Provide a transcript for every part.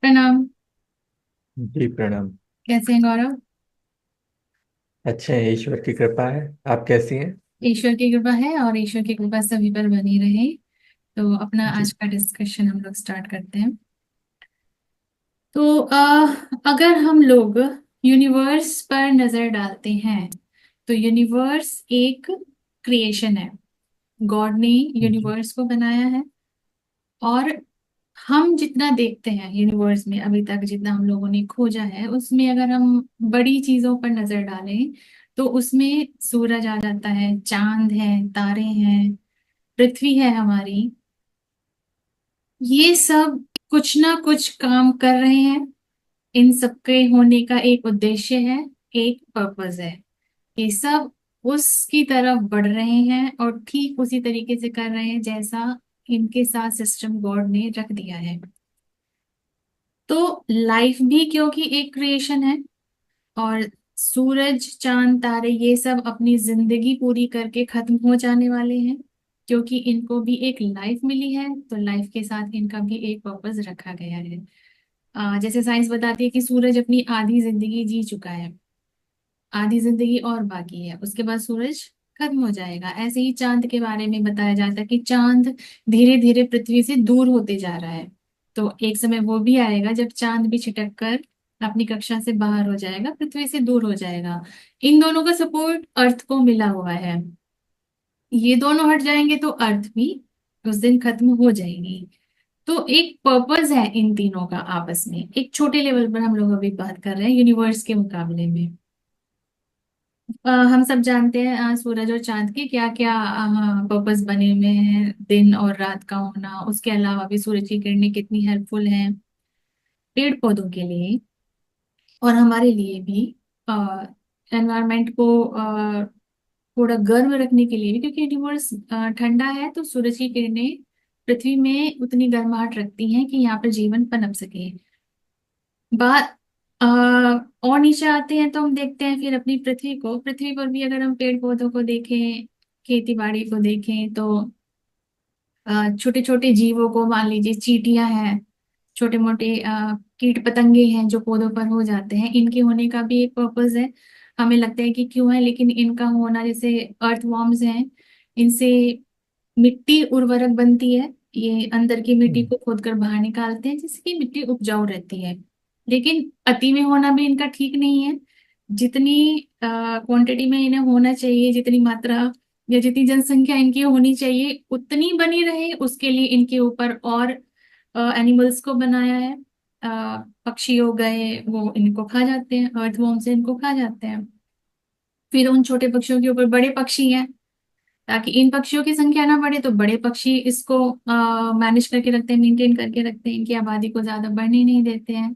प्रणाम। जी प्रणाम। कैसे हैं गौरव? अच्छे हैं, ईश्वर की कृपा है। आप कैसी हैं? ईश्वर की कृपा है और ईश्वर की कृपा सभी पर बनी रहे। तो अपना आज जी। का डिस्कशन हम लोग स्टार्ट करते हैं। तो अगर हम लोग यूनिवर्स पर नजर डालते हैं तो यूनिवर्स एक क्रिएशन है। गॉड ने जी। यूनिवर्स को बनाया है। और हम जितना देखते हैं यूनिवर्स में अभी तक जितना हम लोगों ने खोजा है उसमें अगर हम बड़ी चीजों पर नजर डालें तो उसमें सूरज आ जाता है, चांद है, तारे हैं, पृथ्वी है हमारी। ये सब कुछ ना कुछ काम कर रहे हैं। इन सबके होने का एक उद्देश्य है, एक पर्पस है। ये सब उसकी तरफ बढ़ रहे हैं और ठीक उसी तरीके से कर रहे हैं जैसा इनके साथ सिस्टम गॉड ने रख दिया है। तो लाइफ भी क्योंकि एक क्रिएशन है और सूरज चांद तारे ये सब अपनी जिंदगी पूरी करके खत्म हो जाने वाले हैं क्योंकि इनको भी एक लाइफ मिली है। तो लाइफ के साथ इनका भी एक पर्पस रखा गया है। जैसे साइंस बताती है कि सूरज अपनी आधी जिंदगी जी चुका है, आधी जिंदगी और बाकी है, उसके बाद सूरज खत्म हो जाएगा। ऐसे ही चांद के बारे में बताया जाता है कि चांद धीरे धीरे पृथ्वी से दूर होते जा रहा है। तो एक समय वो भी आएगा जब चांद भी छिटक कर अपनी कक्षा से बाहर हो जाएगा, पृथ्वी से दूर हो जाएगा। इन दोनों का सपोर्ट अर्थ को मिला हुआ है। ये दोनों हट जाएंगे तो अर्थ भी उस दिन खत्म हो जाएगी। तो एक पर्पस है इन तीनों का आपस में। एक छोटे लेवल पर हम लोग अभी बात कर रहे हैं यूनिवर्स के मुकाबले में। हम सब जानते हैं सूरज और चांद के क्या क्या पर्पस बने हुए हैं, दिन और रात का होना। उसके अलावा भी सूरज की किरणें कितनी हेल्पफुल हैं पेड़ पौधों के लिए और हमारे लिए भी। एनवायरनमेंट को थोड़ा गर्म रखने के लिए भी, क्योंकि यूनिवर्स ठंडा है तो सूरज की किरणें पृथ्वी में उतनी गर्माहट रखती हैं कि यहाँ पर जीवन पनप सके। बात और नीचे आते हैं तो हम देखते हैं फिर अपनी पृथ्वी को। पृथ्वी पर भी अगर हम पेड़ पौधों को देखें, खेती बाड़ी को देखें तो छोटे छोटे जीवों को मान लीजिए, चींटियां हैं, छोटे मोटे कीट पतंगे हैं जो पौधों पर हो जाते हैं। इनके होने का भी एक पर्पस है। हमें लगता है कि क्यों है, लेकिन इनका होना, जैसे अर्थवॉर्म्स हैं, इनसे मिट्टी उर्वरक बनती है। ये अंदर की मिट्टी को खोद कर बाहर निकालते हैं जिससे कि मिट्टी उपजाऊ रहती है। लेकिन अति में होना भी इनका ठीक नहीं है। जितनी क्वांटिटी में इन्हें होना चाहिए, जितनी मात्रा या जितनी जनसंख्या इनकी होनी चाहिए उतनी बनी रहे, उसके लिए इनके ऊपर और एनिमल्स को बनाया है। पक्षी हो गए, वो इनको खा जाते हैं, अर्थवॉर्म से इनको खा जाते हैं। फिर उन छोटे पक्षियों के ऊपर बड़े पक्षी हैं ताकि इन पक्षियों की संख्या ना बढ़े, तो बड़े पक्षी इसको मैनेज करके रखते हैं, मेंटेन करके रखते हैं, इनकी आबादी को ज्यादा बढ़ने नहीं देते हैं।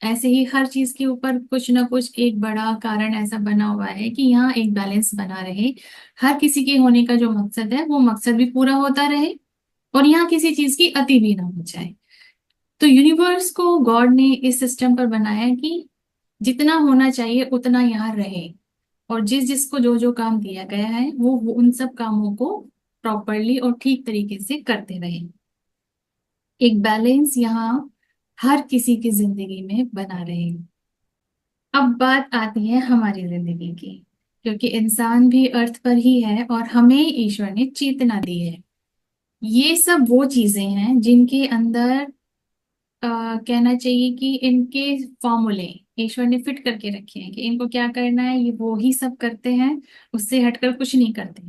ऐसे ही हर चीज के ऊपर कुछ ना कुछ एक बड़ा कारण ऐसा बना हुआ है कि यहाँ एक बैलेंस बना रहे। हर किसी के होने का जो मकसद है वो मकसद भी पूरा होता रहे और यहाँ किसी चीज की अति भी ना हो जाए। तो यूनिवर्स को गॉड ने इस सिस्टम पर बनाया है कि जितना होना चाहिए उतना यहाँ रहे और जिस जिसको जो जो काम दिया गया है वो उन सब कामों को प्रॉपरली और ठीक तरीके से करते रहे। एक बैलेंस यहाँ हर किसी की जिंदगी में बना रहे। अब बात आती है हमारी जिंदगी की, क्योंकि इंसान भी अर्थ पर ही है और हमें ईश्वर ने चेतना दी है। ये सब वो चीजें हैं जिनके अंदर कहना चाहिए कि इनके फॉर्मूले ईश्वर ने फिट करके रखे हैं कि इनको क्या करना है, ये वो ही सब करते हैं, उससे हटकर कुछ नहीं करते।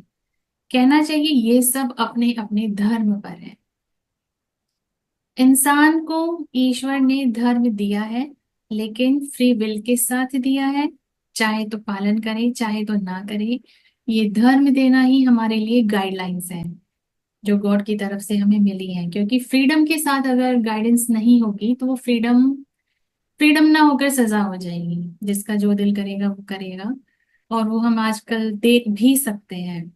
कहना चाहिए ये सब अपने अपने धर्म पर है। इंसान को ईश्वर ने धर्म दिया है, लेकिन फ्री विल के साथ दिया है। चाहे तो पालन करे, चाहे तो ना करे। ये धर्म देना ही हमारे लिए गाइडलाइंस है जो गॉड की तरफ से हमें मिली है, क्योंकि फ्रीडम के साथ अगर गाइडेंस नहीं होगी तो वो फ्रीडम फ्रीडम ना होकर सजा हो जाएगी। जिसका जो दिल करेगा वो करेगा। और वो हम आजकल देख भी सकते हैं।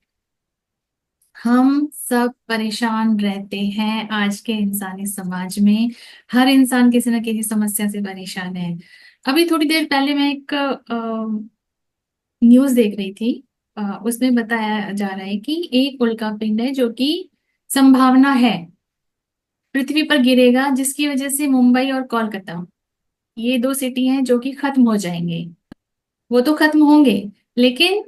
हम सब परेशान रहते हैं आज के इंसानी समाज में। हर इंसान किसी न किसी समस्या से परेशान है। अभी थोड़ी देर पहले मैं एक न्यूज़ देख रही थी। उसमें बताया जा रहा है कि एक उल्का पिंड है जो कि संभावना है पृथ्वी पर गिरेगा, जिसकी वजह से मुंबई और कोलकाता, ये दो सिटी हैं जो कि खत्म हो जाएंगे। वो तो खत्म होंगे, लेकिन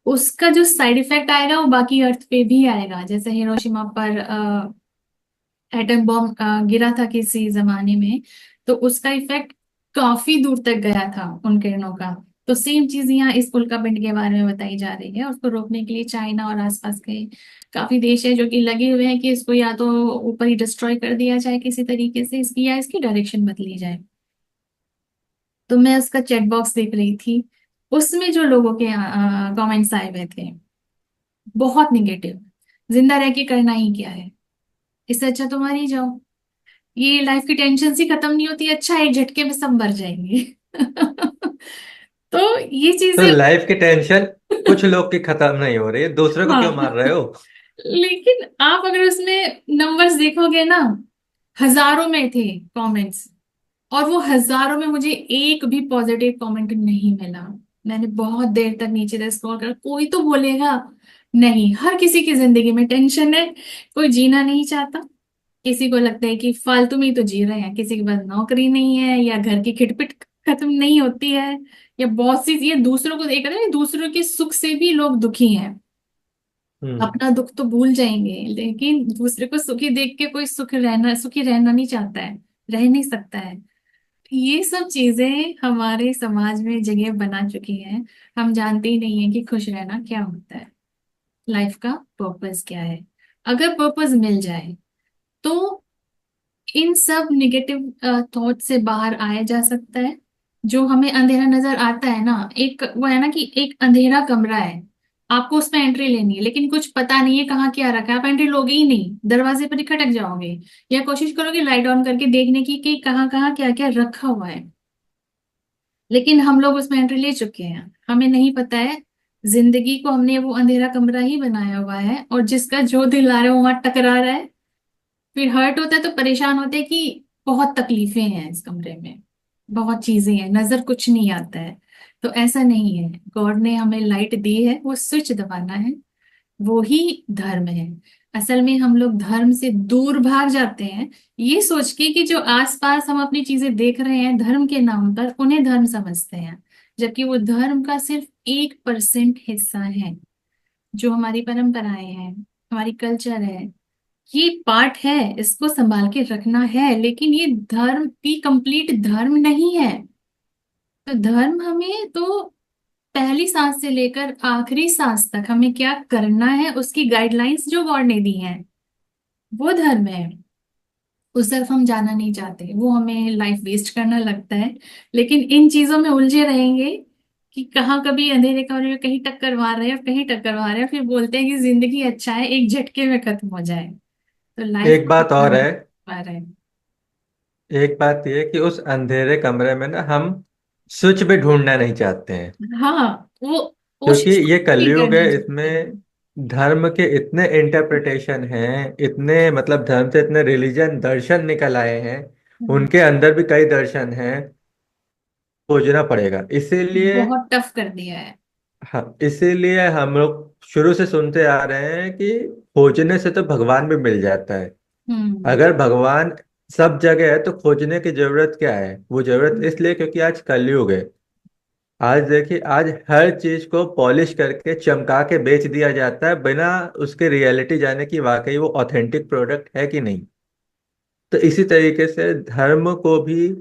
उसका जो साइड इफेक्ट आएगा वो बाकी अर्थ पे भी आएगा। जैसे हिरोशिमा पर एटम बॉम्ब गिरा था किसी जमाने में, तो उसका इफेक्ट काफी दूर तक गया था उन किरणों का। तो सेम चीज यहाँ इस उल्कापिंड के बारे में बताई जा रही है। उसको रोकने के लिए चाइना और आसपास के काफी देश है जो कि लगे हुए हैं कि इसको या तो ऊपर ही डिस्ट्रॉय कर दिया जाए किसी तरीके से, इसकी या इसकी डायरेक्शन बदली जाए। तो मैं उसका चैट बॉक्स देख रही थी, उसमें जो लोगों के कमेंट्स आए हुए थे बहुत निगेटिव। जिंदा रह के करना ही क्या है, इससे अच्छा तो मर ही जाओ। ये लाइफ की टेंशन ही खत्म नहीं होती, अच्छा एक झटके में सब मर जाएंगे। तो ये तो चीजें। लाइफ की टेंशन कुछ लोग की खत्म नहीं हो रही है, दूसरे को क्यों हाँ। मार रहे हो? लेकिन आप अगर उसमें नंबर्स देखोगे ना, हजारों में थे कमेंट्स, और वो हजारों में मुझे एक भी पॉजिटिव कमेंट नहीं मिला। मैंने बहुत देर तक नीचे से स्क्रॉल कर, कोई तो बोलेगा नहीं, हर किसी की जिंदगी में टेंशन है, कोई जीना नहीं चाहता। किसी को लगता है कि फालतू में ही तो जी रहे हैं, किसी के पास नौकरी नहीं है, या घर की खिटपिट खत्म नहीं होती है, या बहुत सी ये दूसरों को देख रहे हैं, दूसरों के सुख से भी लोग दुखी हैं। हम्म। अपना दुख तो भूल जाएंगे, लेकिन दूसरे को सुखी देख के कोई सुखी रहना नहीं चाहता है, रह नहीं सकता है। ये सब चीजें हमारे समाज में जगह बना चुकी हैं। हम जानते ही नहीं है कि खुश रहना क्या होता है, लाइफ का पर्पस क्या है। अगर पर्पस मिल जाए तो इन सब निगेटिव थॉट से बाहर आया जा सकता है। जो हमें अंधेरा नजर आता है ना, एक वो है ना कि एक अंधेरा कमरा है, आपको उसमें एंट्री लेनी है, लेकिन कुछ पता नहीं है कहाँ क्या रखा है, आप एंट्री लोगे ही नहीं, दरवाजे पर ही खटक जाओगे, या कोशिश करोगे लाइट ऑन करके देखने की कि कहाँ कहाँ क्या क्या रखा हुआ है। लेकिन हम लोग उसमें एंट्री ले चुके हैं, हमें नहीं पता है। जिंदगी को हमने वो अंधेरा कमरा ही बनाया हुआ है, और जिसका जो दिल आ रहा है वो वहां टकरा रहा है। फिर हर्ट होता है तो परेशान होते हैं कि बहुत तकलीफें हैं इस कमरे में, बहुत चीजें हैं, नजर कुछ नहीं आता है। तो ऐसा नहीं है, गॉड ने हमें लाइट दी है, वो स्विच दबाना है, वो ही धर्म है। असल में हम लोग धर्म से दूर भाग जाते हैं, ये सोच के कि जो आसपास हम अपनी चीजें देख रहे हैं धर्म के नाम पर, उन्हें धर्म समझते हैं, जबकि वो धर्म का सिर्फ 1% हिस्सा है। जो हमारी परंपराएं हैं, हमारी कल्चर है, ये पार्ट है, इसको संभाल के रखना है, लेकिन ये धर्म भी कंप्लीट धर्म नहीं है। तो धर्म हमें तो पहली सांस से लेकर आखिरी सांस तक हमें क्या करना है, उसकी गाइडलाइंस जो गॉड ने दी हैं, वो धर्म है। उस तरफ हम जाना नहीं चाहते, वो हमें लाइफ वेस्ट करना लगता है। लेकिन इन चीजों में उलझे रहेंगे कि कहाँ कभी अंधेरे कमरे में कहीं टक्कर मार रहे हैं और कहीं टक्कर मार रहे हैं, फिर बोलते हैं कि जिंदगी अच्छा है एक झटके में खत्म हो जाए। तो लाइफ एक को बात और ध्यान है। पा रहे हैं। एक बात ये कि उस अंधेरे कमरे में ना हम स्विच भी ढूंढना नहीं चाहते हैं, हाँ, वो क्योंकि कोशिश ये नहीं कलयुग है। करना चाहते। इसमें धर्म के इतने इंटरप्रिटेशन हैं, इतने मतलब धर्म से इतने रिलीजन दर्शन निकल आए हैं, हम्म, उनके अंदर भी कई दर्शन हैं, खोजना पड़ेगा। इसीलिए बहुत टफ कर दिया है। हाँ, इसीलिए हम लोग शुरू से सुनते आ रहे हैं कि खोजने से तो भगवान भी मिल जाता है। हम्म। अगर भगवान सब जगह है तो खोजने की जरूरत क्या है? वो जरूरत इसलिए क्योंकि आज कलयुग है। आज देखिए, आज हर चीज को पॉलिश करके चमका के बेच दिया जाता है बिना उसके रियलिटी जाने की वाकई वो ऑथेंटिक प्रोडक्ट है कि नहीं। तो इसी तरीके से धर्म को भी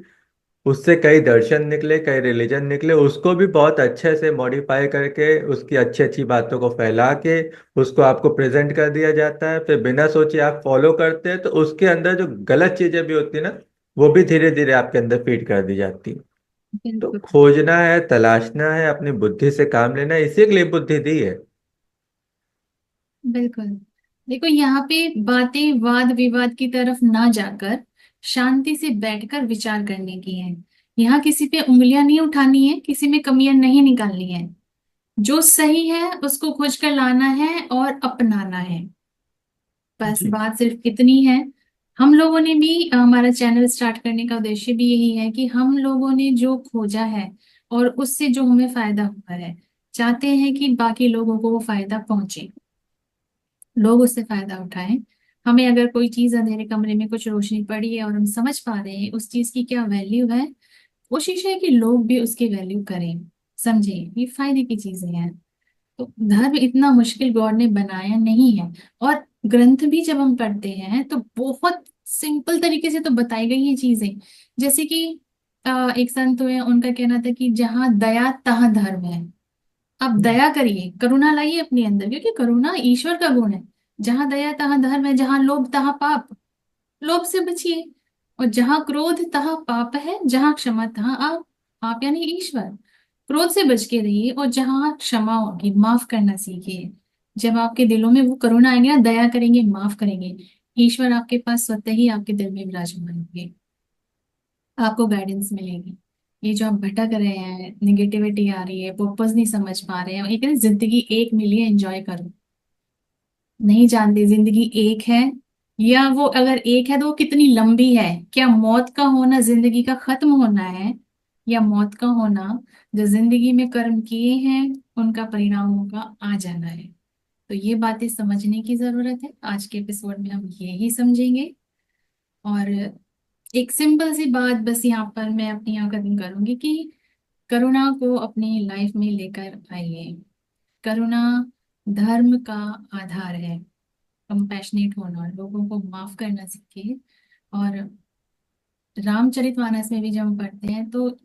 उससे कई दर्शन निकले, कई रिलीजन निकले, उसको भी बहुत अच्छे से मॉडिफाई करके उसकी अच्छी अच्छी बातों को फैला के उसको आपको प्रेजेंट कर दिया जाता है। फिर बिना सोचे आप फॉलो करते हैं तो उसके अंदर जो गलत चीजें भी होती है ना, वो भी धीरे धीरे आपके अंदर फीड कर दी जाती है। तो बिल्कुल। खोजना है, तलाशना है, अपनी बुद्धि से काम लेना है, इसी के लिए बुद्धि दी है। बिल्कुल। देखो यहाँ पे बातें वाद विवाद की तरफ ना जाकर शांति से बैठकर विचार करने की है। यहाँ किसी पे उंगलियां नहीं उठानी है, किसी में कमियां नहीं निकालनी है। जो सही है उसको खोज कर लाना है और अपनाना है। बस जी। बात सिर्फ इतनी है। हम लोगों ने भी हमारा चैनल स्टार्ट करने का उद्देश्य भी यही है कि हम लोगों ने जो खोजा है और उससे जो हमें फायदा हुआ है, चाहते हैं कि बाकी लोगों को वो फायदा पहुंचे, लोग उससे फायदा उठाएं। हमें अगर कोई चीज अंधेरे कमरे में कुछ रोशनी पड़ी है और हम समझ पा रहे हैं उस चीज की क्या वैल्यू है, कोशिश है कि लोग भी उसकी वैल्यू करें, समझे, ये फायदे की चीजें हैं। तो धर्म इतना मुश्किल गॉड ने बनाया नहीं है। और ग्रंथ भी जब हम पढ़ते हैं तो बहुत सिंपल तरीके से तो बताई गई हैं चीजें। जैसे कि एक संत हुए, उनका कहना था कि जहाँ दया तहाँ धर्म है। आप दया करिए, करुणा लाइए अपने अंदर, क्योंकि करुणा ईश्वर का गुण है। जहाँ दया तहाँ धर्म है, जहाँ लोभ तहाँ पाप, लोभ से बचिए। और जहाँ क्रोध तहाँ पाप है, जहाँ क्षमा तहाँ आप यानी ईश्वर, क्रोध से बच के रहिए। और जहाँ क्षमा होगी, माफ करना सीखिए। जब आपके दिलों में वो करुणा आएगी ना, दया करेंगे, माफ करेंगे, ईश्वर आपके पास स्वतः ही आपके दिल में विराजमान होंगे, आपको गाइडेंस मिलेगी। ये जो आप भटक रहे हैं, निगेटिविटी आ रही है, पर्पस नहीं समझ पा रहे हैं, एक है ना, जिंदगी एक मिली है, एंजॉय करो। नहीं जानते जिंदगी एक है, या वो अगर एक है तो वो कितनी लंबी है। क्या मौत का होना जिंदगी का खत्म होना है, या मौत का होना जो जिंदगी में कर्म किए हैं उनका परिणामों का आ जाना है। तो ये बातें समझने की जरूरत है। आज के एपिसोड में हम ये ही समझेंगे। और एक सिंपल सी बात बस यहाँ पर मैं अपनी यहाँ खत्म करूंगी कि करुणा को अपनी लाइफ में लेकर आइए। करुणा धर्म का आधार है। कंपैशनेट होना, लोगों को माफ करना सीखिए। और रामचरितमानस में भी जब हम पढ़ते हैं तो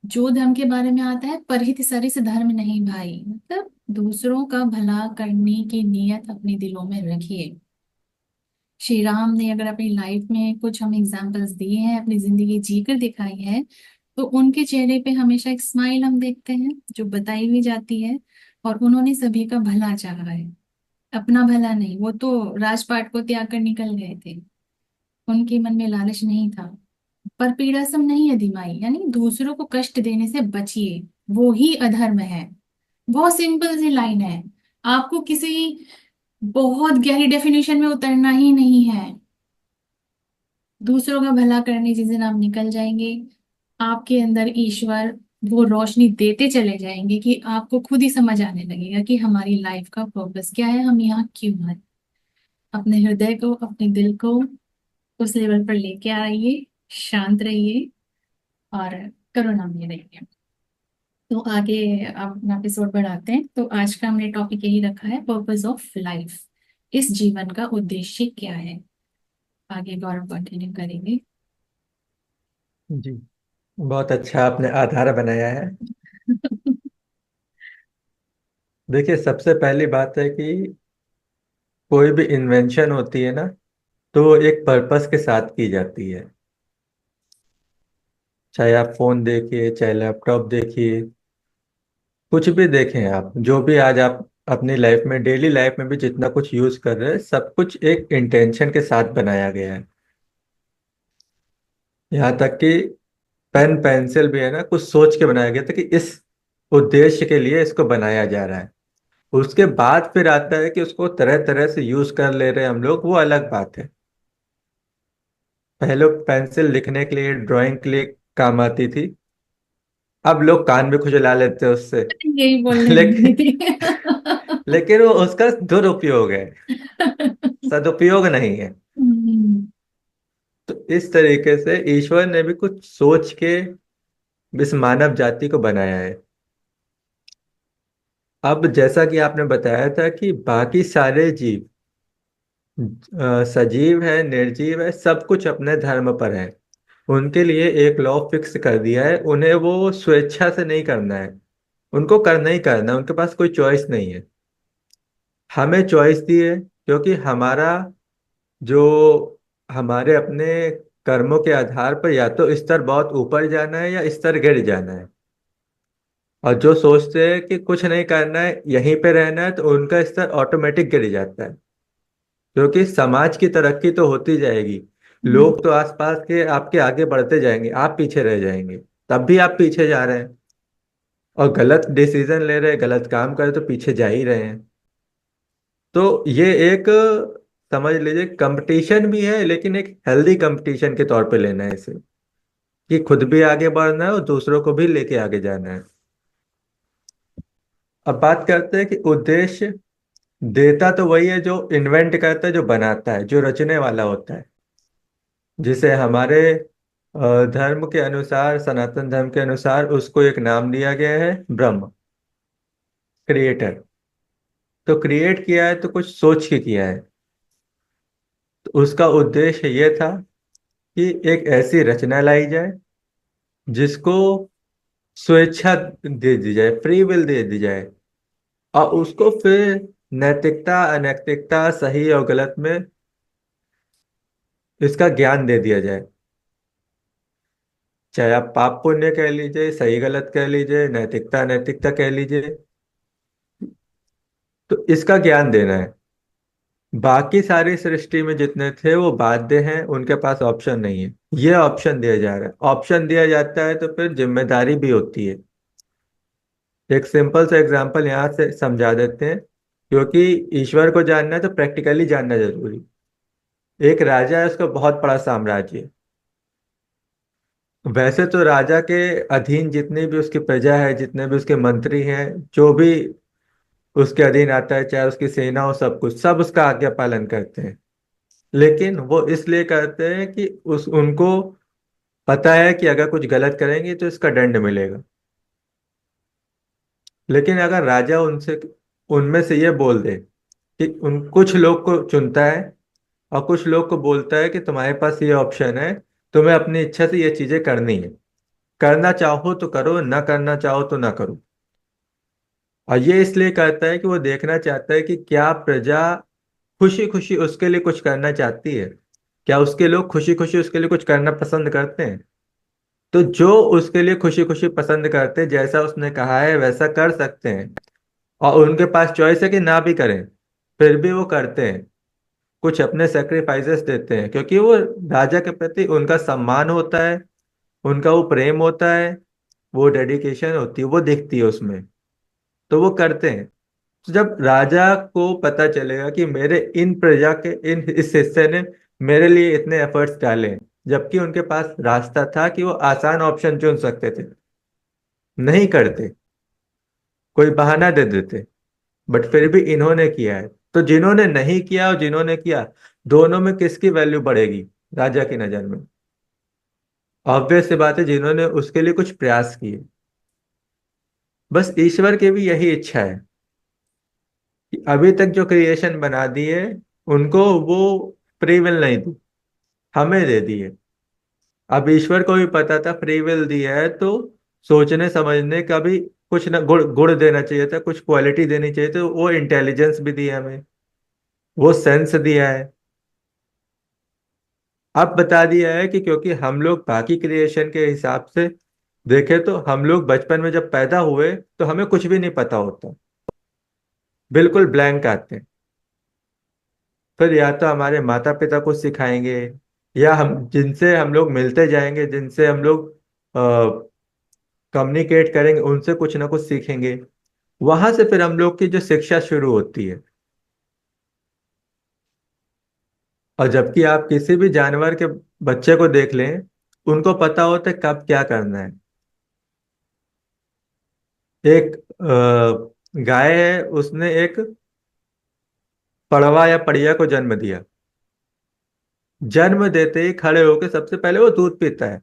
जो धर्म के बारे में आता है, परहित सरिस धर्म नहीं भाई, मतलब दूसरों का भला करने की नियत अपने दिलों में रखिए। श्री राम ने अगर अपनी लाइफ में कुछ हमें एग्जाम्पल्स दिए हैं, अपनी जिंदगी जीकर दिखाई है, तो उनके चेहरे पे हमेशा एक स्माइल हम देखते हैं जो बताई हुई जाती है। और उन्होंने सभी का भला चाहा है, अपना भला नहीं। वो तो राजपाट को त्याग कर निकल गए थे, उनके मन में लालच नहीं था। पर पीड़ा सम नहीं अधिमाई, यानी दूसरों को कष्ट देने से बचिए, वो ही अधर्म है। बहुत सिंपल सी लाइन है। आपको किसी बहुत गहरी डेफिनेशन में उतरना ही नहीं है। दूसरों का भला करने जिस दिन आप निकल जाएंगे, आपके अंदर ईश्वर वो रोशनी देते चले जाएंगे कि आपको खुद ही समझ आने लगेगा कि हमारी लाइफ का पर्पस क्या है, हम यहाँ क्यों हैं। अपने हृदय को, अपने दिल को उस लेवल पर लेके आइए, शांत रहिए और करुणा में रहिए। तो आगे आप अपना एपिसोड बढ़ाते हैं। तो आज का हमने टॉपिक यही रखा है, पर्पस ऑफ लाइफ, इस जीवन का उद्देश्य क्या है। आगे गौरव कंटिन्यू करेंगे। जी, बहुत अच्छा आपने आधार बनाया है। देखिए, सबसे पहली बात है कि कोई भी इन्वेंशन होती है ना, तो वो एक पर्पस के साथ की जाती है। चाहे आप फोन देखिए, चाहे लैपटॉप देखिए, कुछ भी देखें आप, जो भी आज आप अपनी लाइफ में, डेली लाइफ में भी जितना कुछ यूज कर रहे हैं, सब कुछ एक इंटेंशन के साथ बनाया गया है। यहाँ तक कि पेन पेंसिल भी है ना, कुछ सोच के बनाया गया था कि इस उद्देश्य के लिए इसको बनाया जा रहा है। उसके बाद फिर आता है कि उसको तरह तरह से यूज कर ले रहे हैं हम लोग, वो अलग बात है। पहले पेंसिल लिखने के लिए, ड्राइंग के लिए काम आती थी। अब लोग कान भी खुजला लेते हैं उससे। यही बोलने लगी लेकिन थी। लेकिन वो उसका दुरुपयोग है, सदुपयोग नहीं है। हम्म, तो इस तरीके से ईश्वर ने भी कुछ सोच के इस मानव जाति को बनाया है। अब जैसा कि आपने बताया था कि बाकी सारे जीव, सजीव है, निर्जीव है, सब कुछ अपने धर्म पर है। उनके लिए एक लॉ फिक्स कर दिया है, उन्हें वो स्वेच्छा से नहीं करना है, उनको करना ही करना है, उनके पास कोई चॉइस नहीं है। हमें चॉइस दी है क्योंकि हमारा जो, हमारे अपने कर्मों के आधार पर या तो स्तर बहुत ऊपर जाना है या स्तर गिर जाना है। और जो सोचते हैं कि कुछ नहीं करना है, यहीं पे रहना है, तो उनका स्तर ऑटोमेटिक गिर जाता है। क्योंकि समाज की तरक्की तो होती जाएगी, हम्म, लोग तो आसपास के आपके आगे बढ़ते जाएंगे, आप पीछे रह जाएंगे। तब भी आप पीछे जा रहे हैं, और गलत डिसीजन ले रहे हैं, गलत काम कर रहे हैं, तो पीछे जा ही रहे हैं। तो ये एक, समझ लीजिए, कंपटीशन भी है, लेकिन एक हेल्दी कंपटीशन के तौर पे लेना है इसे, कि खुद भी आगे बढ़ना है और दूसरों को भी लेके आगे जाना है। अब बात करते हैं कि उद्देश्य देता तो वही है जो इन्वेंट करता है, जो बनाता है, जो रचने वाला होता है। जिसे हमारे धर्म के अनुसार, सनातन धर्म के अनुसार, उसको एक नाम दिया गया है, ब्रह्म, क्रिएटर। तो क्रिएट किया है तो कुछ सोच के किया है। तो उसका उद्देश्य ये था कि एक ऐसी रचना लाई जाए जिसको स्वेच्छा दे दी जाए, फ्री विल दे दी जाए, और उसको फिर नैतिकता अनैतिकता, सही और गलत में इसका ज्ञान दे दिया जाए। चाहे आप पाप पुण्य कह लीजिए, सही गलत कह लीजिए, नैतिकता अनैतिकता कह लीजिए, तो इसका ज्ञान देना है। बाकी सारी सृष्टि में जितने थे वो बाध्य हैं, उनके पास ऑप्शन नहीं है। ये ऑप्शन दिया जा रहा है। ऑप्शन दिया जाता है तो फिर जिम्मेदारी भी होती है। एक सिंपल सा एग्जांपल यहाँ से समझा देते हैं, क्योंकि ईश्वर को जानना है तो प्रैक्टिकली जानना जरूरी। एक राजा है, उसका बहुत बड़ा साम्राज्य है। वैसे तो राजा के अधीन जितनी भी उसकी प्रजा है, जितने भी उसके मंत्री हैं, जो भी उसके अधीन आता है, चाहे उसकी सेना हो, सब कुछ, सब उसका आज्ञा पालन करते हैं। लेकिन वो इसलिए करते हैं कि उस उनको पता है कि अगर कुछ गलत करेंगे तो इसका दंड मिलेगा। लेकिन अगर राजा उनसे, उनमें से ये बोल दे कि उन कुछ लोग को चुनता है और कुछ लोग को बोलता है कि तुम्हारे पास ये ऑप्शन है, तुम्हें अपनी इच्छा से ये चीजें करनी है, करना चाहो तो करो, ना करना चाहो तो ना करो। और ये इसलिए करता है कि वो देखना चाहता है कि क्या प्रजा खुशी खुशी उसके लिए कुछ करना चाहती है, क्या उसके लोग खुशी खुशी उसके लिए कुछ करना पसंद करते हैं। तो जो उसके लिए खुशी खुशी पसंद करते हैं, जैसा उसने कहा है वैसा कर सकते हैं, और उनके पास चॉइस है कि ना भी करें, फिर भी वो करते हैं। कुछ अपने सेक्रीफाइसेस देते हैं, क्योंकि वो राजा के प्रति उनका सम्मान होता है, उनका वो प्रेम होता है, वो डेडिकेशन होती है, वो दिखती है उसमें। तो वो करते हैं। तो जब राजा को पता चलेगा कि मेरे इन प्रजा के इन इस हिस्से ने मेरे लिए इतने एफर्ट्स डाले, जबकि उनके पास रास्ता था कि वो आसान ऑप्शन चुन सकते थे, नहीं करते, कोई बहाना दे देते, बट फिर भी इन्होंने किया है। तो जिन्होंने नहीं किया और जिन्होंने किया, दोनों में किसकी वैल्यू बढ़ेगी राजा की नजर में? ऑब्वियस सी बात है, जिन्होंने उसके लिए कुछ प्रयास किए। बस ईश्वर की भी यही इच्छा है कि अभी तक जो क्रिएशन बना दी है, उनको वो फ्री विल नहीं दी, हमें दे दी है। अब ईश्वर को भी पता था फ्री विल दिया है तो सोचने समझने का भी कुछ ना गुण गुण देना चाहिए था, कुछ क्वालिटी देनी चाहिए, तो वो इंटेलिजेंस भी दिया हमें, वो सेंस दिया है। अब बता दिया है कि क्योंकि हम लोग बाकी क्रिएशन के हिसाब से देखें तो हम लोग बचपन में जब पैदा हुए तो हमें कुछ भी नहीं पता होता, बिल्कुल ब्लैंक आते हैं। फिर या तो हमारे माता पिता कुछ सिखाएंगे, या हम जिनसे हम लोग मिलते जाएंगे, जिनसे हम लोग कम्युनिकेट करेंगे, उनसे कुछ ना कुछ सीखेंगे। वहां से फिर हम लोग की जो शिक्षा शुरू होती है। और जबकि आप किसी भी जानवर के बच्चे को देख लें, उनको पता होता है कब क्या करना है। एक गाय है, उसने एक पड़वा या पड़िया को जन्म दिया। जन्म देते ही खड़े होकर सबसे पहले वो दूध पीता है,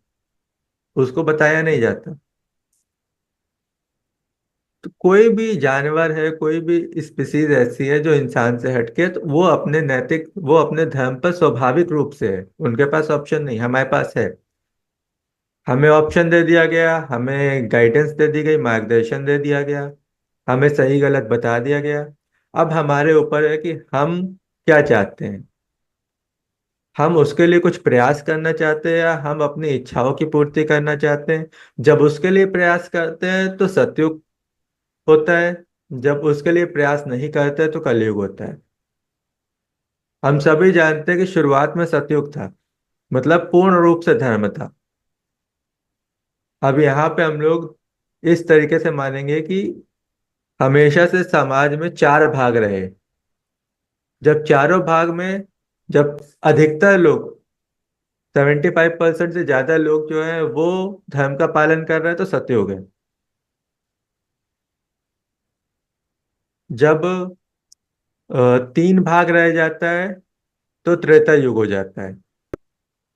उसको बताया नहीं जाता। तो कोई भी जानवर है, कोई भी स्पीसीज ऐसी है जो इंसान से हटके, तो वो अपने नैतिक, वो अपने धर्म पर स्वाभाविक रूप से है। उनके पास ऑप्शन नहीं, हमारे पास है। हमें ऑप्शन दे दिया गया, हमें गाइडेंस दे दी गई, मार्गदर्शन दे दिया गया, हमें सही गलत बता दिया गया। अब हमारे ऊपर है कि हम क्या चाहते हैं। हम उसके लिए कुछ प्रयास करना चाहते हैं, या हम अपनी इच्छाओं की पूर्ति करना चाहते हैं। जब उसके लिए प्रयास करते हैं तो सतयुग होता है, जब उसके लिए प्रयास नहीं करते तो कलयुग होता है। हम सभी जानते हैं कि शुरुआत में सतयुग था, मतलब पूर्ण रूप से धर्म था। अब यहाँ पे हम लोग इस तरीके से मानेंगे कि हमेशा से समाज में चार भाग रहे। जब चारों भाग में, जब अधिकतर लोग, 75% से ज्यादा लोग जो है वो धर्म का पालन कर रहे हैं, तो सतयुग है। जब तीन भाग रह जाता है तो त्रेता युग हो जाता है।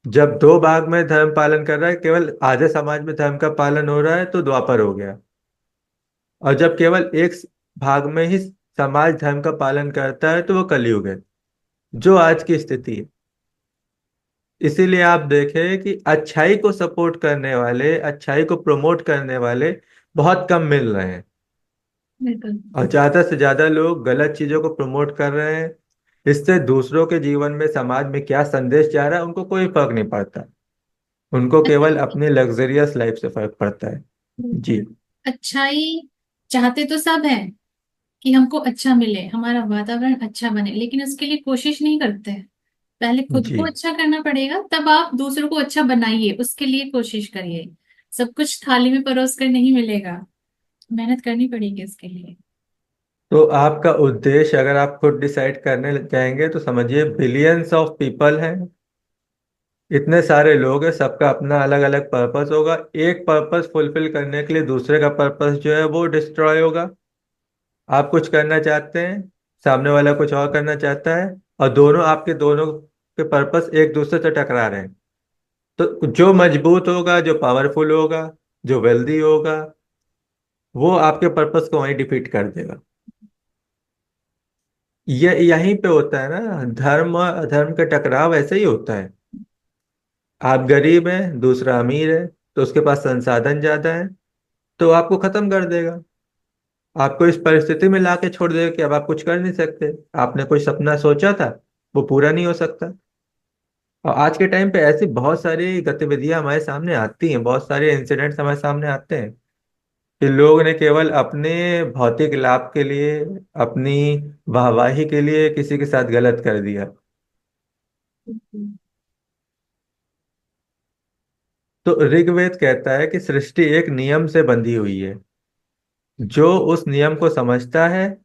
जब दो भाग में धर्म पालन कर रहा है, केवल आधे समाज में धर्म का पालन हो रहा है, तो द्वापर हो गया। और जब केवल एक भाग में ही समाज धर्म का पालन करता है, तो वो कलयुग है, जो आज की स्थिति है। इसीलिए आप देखें कि अच्छाई को सपोर्ट करने वाले, अच्छाई को प्रमोट करने वाले बहुत कम मिल रहे हैं, बिल्कुल। और ज्यादा से ज्यादा लोग गलत चीजों को प्रमोट कर रहे हैं। इससे दूसरों के जीवन में, समाज में क्या संदेश जा रहा है, उनको कोई फर्क नहीं पड़ता। उनको केवल अपनी लग्जरियस लाइफ से फर्क पड़ता है। जी। अच्छाई चाहते तो सब है कि हमको अच्छा मिले, हमारा वातावरण अच्छा बने, लेकिन उसके लिए कोशिश नहीं करते हैं। पहले खुद जी। को अच्छा करना पड़ेगा, तब आप दूसरों को अच्छा बनाइए, उसके लिए कोशिश करिए। सब कुछ थाली में परोस कर नहीं मिलेगा, मेहनत करनी पड़ेगी इसके लिए। तो आपका उद्देश्य अगर आप खुद डिसाइड करने लग जाएंगे, तो समझिए बिलियंस ऑफ पीपल हैं, इतने सारे लोग हैं, सबका अपना अलग अलग पर्पस होगा। एक पर्पस फुलफिल करने के लिए दूसरे का पर्पस जो है वो डिस्ट्रॉय होगा। आप कुछ करना चाहते हैं, सामने वाला कुछ और करना चाहता है, और दोनों आपके, दोनों के पर्पस एक दूसरे से टकरा रहे हैं। तो जो मजबूत होगा, जो पावरफुल होगा, जो वेल्दी होगा, वो आपके पर्पस को वहीं डिफीट कर देगा। ये यहीं पे होता है ना, धर्म और अधर्म का टकराव ऐसे ही होता है। आप गरीब हैं, दूसरा अमीर है, तो उसके पास संसाधन ज्यादा है, तो आपको खत्म कर देगा। आपको इस परिस्थिति में लाके छोड़ देगा कि अब आप कुछ कर नहीं सकते। आपने कोई सपना सोचा था, वो पूरा नहीं हो सकता। और आज के टाइम पे ऐसी बहुत सारी गतिविधियां हमारे सामने आती हैं, बहुत सारे इंसिडेंट्स हमारे सामने आते हैं कि लोग ने केवल अपने भौतिक लाभ के लिए, अपनी वाहवाही के लिए किसी के साथ गलत कर दिया। तो ऋग्वेद कहता है कि सृष्टि एक नियम से बंधी हुई है। जो उस नियम को समझता है,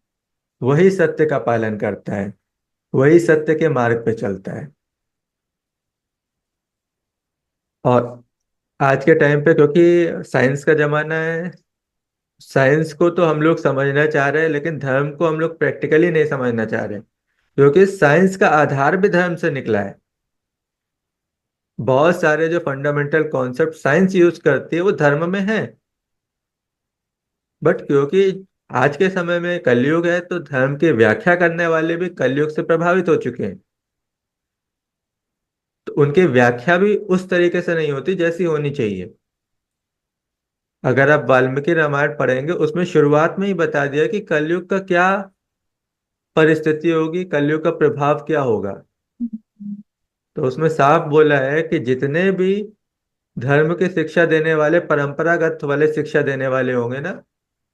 वही सत्य का पालन करता है, वही सत्य के मार्ग पे चलता है। और आज के टाइम पे, क्योंकि साइंस का जमाना है, साइंस को तो हम लोग समझना चाह रहे हैं, लेकिन धर्म को हम लोग प्रैक्टिकली नहीं समझना चाह रहे, क्योंकि साइंस का आधार भी धर्म से निकला है। बहुत सारे जो फंडामेंटल कॉन्सेप्ट साइंस यूज करती है, वो धर्म में है। बट क्योंकि आज के समय में कलयुग है, तो धर्म की व्याख्या करने वाले भी कलयुग से प्रभावित हो चुके हैं। तो उनकी व्याख्या भी उस तरीके से नहीं होती जैसी होनी चाहिए। अगर आप वाल्मीकि रामायण पढ़ेंगे, उसमें शुरुआत में ही बता दिया कि कलयुग का क्या परिस्थिति होगी, कलयुग का प्रभाव क्या होगा। तो उसमें साफ बोला है कि जितने भी धर्म की शिक्षा देने वाले, परंपरागत वाले शिक्षा देने वाले होंगे ना,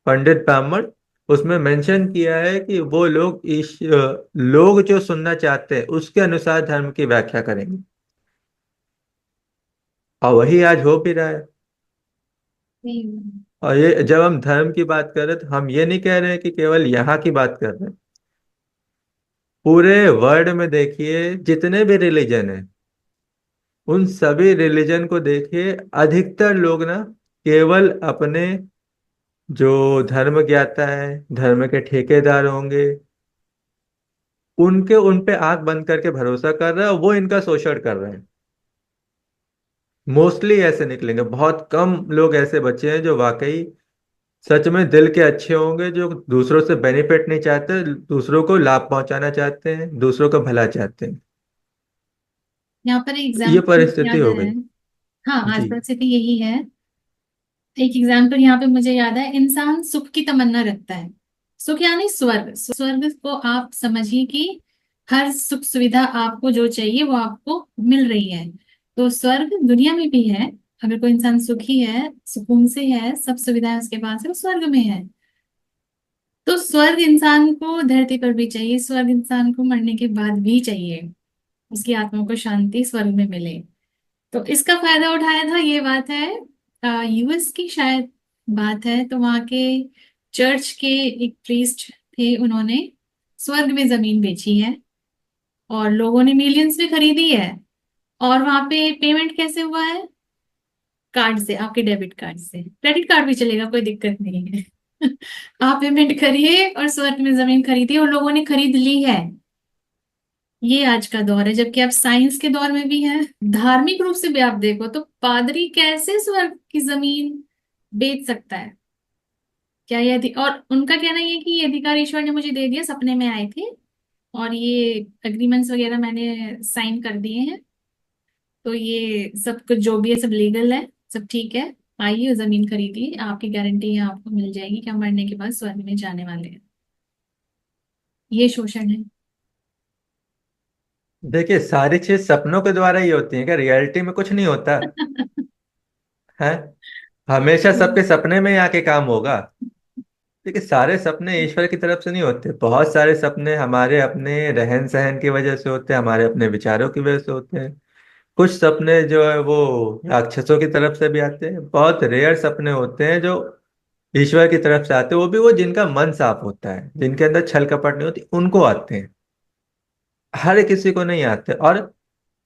पंडित ब्राह्मण, उसमें मेंशन किया है कि वो लोग लोग जो सुनना चाहते हैं उसके अनुसार धर्म की व्याख्या करेंगे। और वही आज हो भी रहा है। और ये जब हम धर्म की बात कर रहे हैं, तो हम ये नहीं कह रहे हैं कि केवल यहाँ की बात कर रहे हैं। पूरे वर्ल्ड में देखिए, जितने भी रिलीजन है, उन सभी रिलीजन को देखिए, अधिकतर लोग ना केवल अपने, जो धर्म ज्ञाता है, धर्म के ठेकेदार होंगे, उनके, उन पे आंख बंद करके भरोसा कर रहे हैं, और वो इनका शोषण कर रहे हैं। मोस्टली ऐसे निकलेंगे, बहुत कम लोग ऐसे बचे हैं जो वाकई सच में दिल के अच्छे होंगे, जो दूसरों से बेनिफिट नहीं चाहते, दूसरों को लाभ पहुंचाना चाहते हैं, दूसरों का भला चाहते हैं। यहाँ पर एक ये एग्जाम्पल परिस्थिति याद हो है। गई। हाँ, आज जी। परिस्थिति यही है। एक एग्जाम्पल यहाँ पे मुझे याद है, इंसान सुख की तमन्ना रखता है। सुख यानी स्वर्ग। स्वर्ग को आप समझिए कि हर सुख सुविधा आपको जो चाहिए वो आपको मिल रही है। तो स्वर्ग दुनिया में भी है। अगर कोई इंसान सुखी है, सुकून से है, सब सुविधाएं उसके पास है, वो स्वर्ग में है। तो स्वर्ग इंसान को धरती पर भी चाहिए, स्वर्ग इंसान को मरने के बाद भी चाहिए। उसकी आत्मा को शांति स्वर्ग में मिले। तो इसका फायदा उठाया था, ये बात है यूएस की शायद बात है। तो वहाँ के चर्च के एक प्रीस्ट थे, उन्होंने स्वर्ग में जमीन बेची है और लोगों ने मिलियंस में खरीदी है। और वहां पे पेमेंट कैसे हुआ है? कार्ड से, आपके डेबिट कार्ड से। क्रेडिट कार्ड भी चलेगा, कोई दिक्कत नहीं है। आप पेमेंट करिए और स्वर्ग में जमीन खरीदिए, और लोगों ने खरीद ली है। ये आज का दौर है, जबकि आप साइंस के दौर में भी हैं। धार्मिक रूप से भी आप देखो तो पादरी कैसे स्वर्ग की जमीन बेच सकता है? क्या ये और उनका कहना ये है कि ये अधिकार ईश्वर ने मुझे दे दिया, सपने में आए थे और ये एग्रीमेंट्स वगैरह मैंने साइन कर दिए हैं, तो ये सब कुछ जो भी है सब लीगल है, सब ठीक है। आइए जमीन खरीदिए, आपकी गारंटी है आपको मिल जाएगी कि हम मरने के बाद स्वर्ग में जाने वाले हैं। ये शोषण है। देखिए, सारी चीज सपनों के द्वारा ही होती है क्या? रियलिटी में कुछ नहीं होता है। हमेशा सबके सपने में ही आके काम होगा। देखिए, सारे सपने ईश्वर की तरफ से नहीं होते। बहुत सारे सपने हमारे अपने रहन सहन की वजह से होते हैं, हमारे अपने विचारों की वजह से होते हैं। कुछ सपने जो है वो राक्षसों की तरफ से भी आते हैं। बहुत रेयर सपने होते हैं जो ईश्वर की तरफ से आते हैं, वो भी वो जिनका मन साफ होता है, जिनके अंदर छल कपट नहीं होती, उनको आते हैं। हर किसी को नहीं आते। और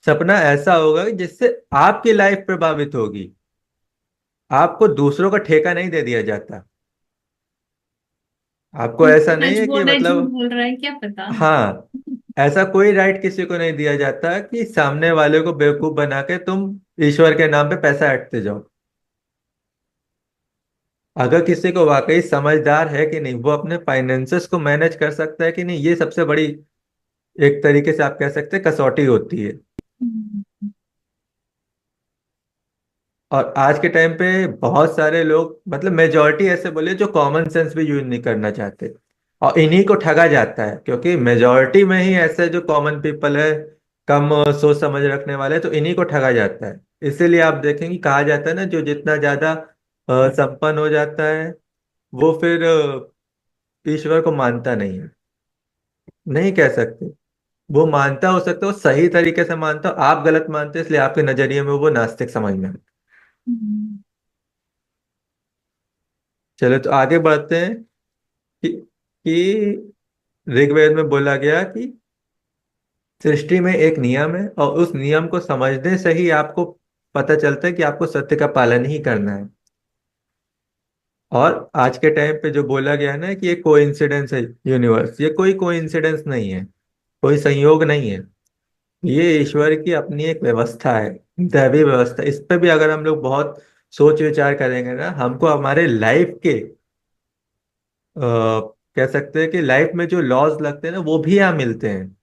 सपना ऐसा होगा कि जिससे आपकी लाइफ प्रभावित होगी। आपको दूसरों का ठेका नहीं दे दिया जाता। आपको ऐसा नहीं सच है कि बोल रहा है झूठ मतलब, बोल रहा है क्या पता। हाँ, ऐसा कोई राइट किसी को नहीं दिया जाता कि सामने वाले को बेवकूफ बना के तुम ईश्वर के नाम पे पैसा ऐंठते जाओ। अगर किसी को वाकई समझदार है कि नहीं, वो अपने फाइनेंसेस को मैनेज कर सकता है कि नहीं, ये सबसे बड़ी, एक तरीके से आप कह सकते हैं, कसौटी होती है। हम्म। और आज के टाइम पे बहुत सारे लोग, मतलब मेजोरिटी ऐसे बोले, जो कॉमन सेंस भी यूज नहीं करना चाहते। और इन्हीं को ठगा जाता है, क्योंकि मेजोरिटी में ही ऐसे जो कॉमन पीपल है, कम सोच समझ रखने वाले, तो इन्हीं को ठगा जाता है। इसीलिए आप देखेंगे, कहा जाता है ना, जो जितना ज्यादा संपन्न हो जाता है, वो फिर ईश्वर को मानता नहीं है। नहीं कह सकते। वो मानता हो सकता है, वो सही तरीके से मानता हो, आप गलत मानते हैं, इसलिए आपके नजरिए में वो नास्तिक समझ में आता है। हम्म। चलो तो आगे बढ़ते हैं कि ऋग्वेद में बोला गया कि सृष्टि में एक नियम है, और उस नियम को समझने से ही आपको पता चलता है कि आपको सत्य का पालन ही करना है। और आज के टाइम पे जो बोला गया है ना कि ये कोइंसिडेंस है, यूनिवर्स, ये कोई कोइंसिडेंस नहीं है, कोई संयोग नहीं है। ये ईश्वर की अपनी एक व्यवस्था है, दैवी व्यवस्था। इस पे भी अगर हम लोग बहुत सोच विचार करेंगे ना, हमको हमारे लाइफ के कह सकते हैं कि लाइफ में जो लॉज लगते हैं ना, वो भी यहाँ मिलते हैं।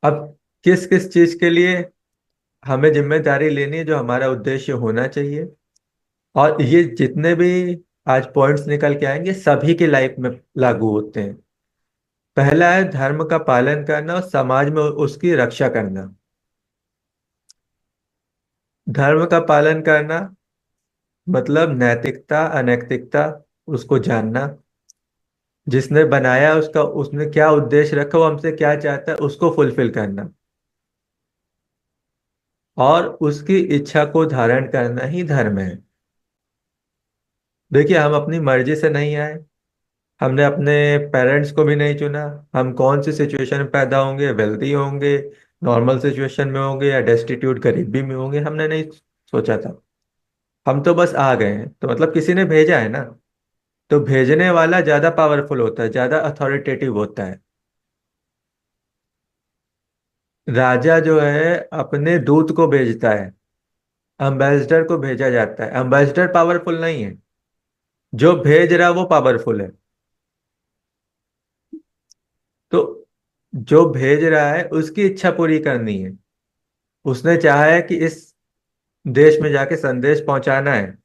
अब किस किस चीज के लिए हमें जिम्मेदारी लेनी है, जो हमारा उद्देश्य होना चाहिए। और ये जितने भी आज पॉइंट्स निकल के आएंगे, सभी की लाइफ में लागू होते हैं। पहला है धर्म का पालन करना और समाज में उसकी रक्षा करना। धर्म का पालन करना मतलब नैतिकता अनैतिकता उसको जानना। जिसने बनाया उसका, उसने क्या उद्देश्य रखा, वो हमसे क्या चाहता है, उसको फुलफिल करना। और उसकी इच्छा को धारण करना ही धर्म है। देखिए, हम अपनी मर्जी से नहीं आए। हमने अपने पेरेंट्स को भी नहीं चुना। हम कौन सी सिचुएशन में पैदा होंगे, वेल्दी होंगे, नॉर्मल सिचुएशन में होंगे, या डेस्टिट्यूट गरीबी में होंगे, हमने नहीं सोचा था। हम तो बस आ गए हैं, तो मतलब किसी ने भेजा है ना। तो भेजने वाला ज्यादा पावरफुल होता है, ज्यादा अथॉरिटेटिव होता है। राजा जो है अपने दूत को भेजता है, अम्बेसडर को भेजा जाता है। अम्बेसडर पावरफुल नहीं है, जो भेज रहा है वो पावरफुल है। तो जो भेज रहा है उसकी इच्छा पूरी करनी है। उसने चाहा है कि इस देश में जाके संदेश पहुंचाना है,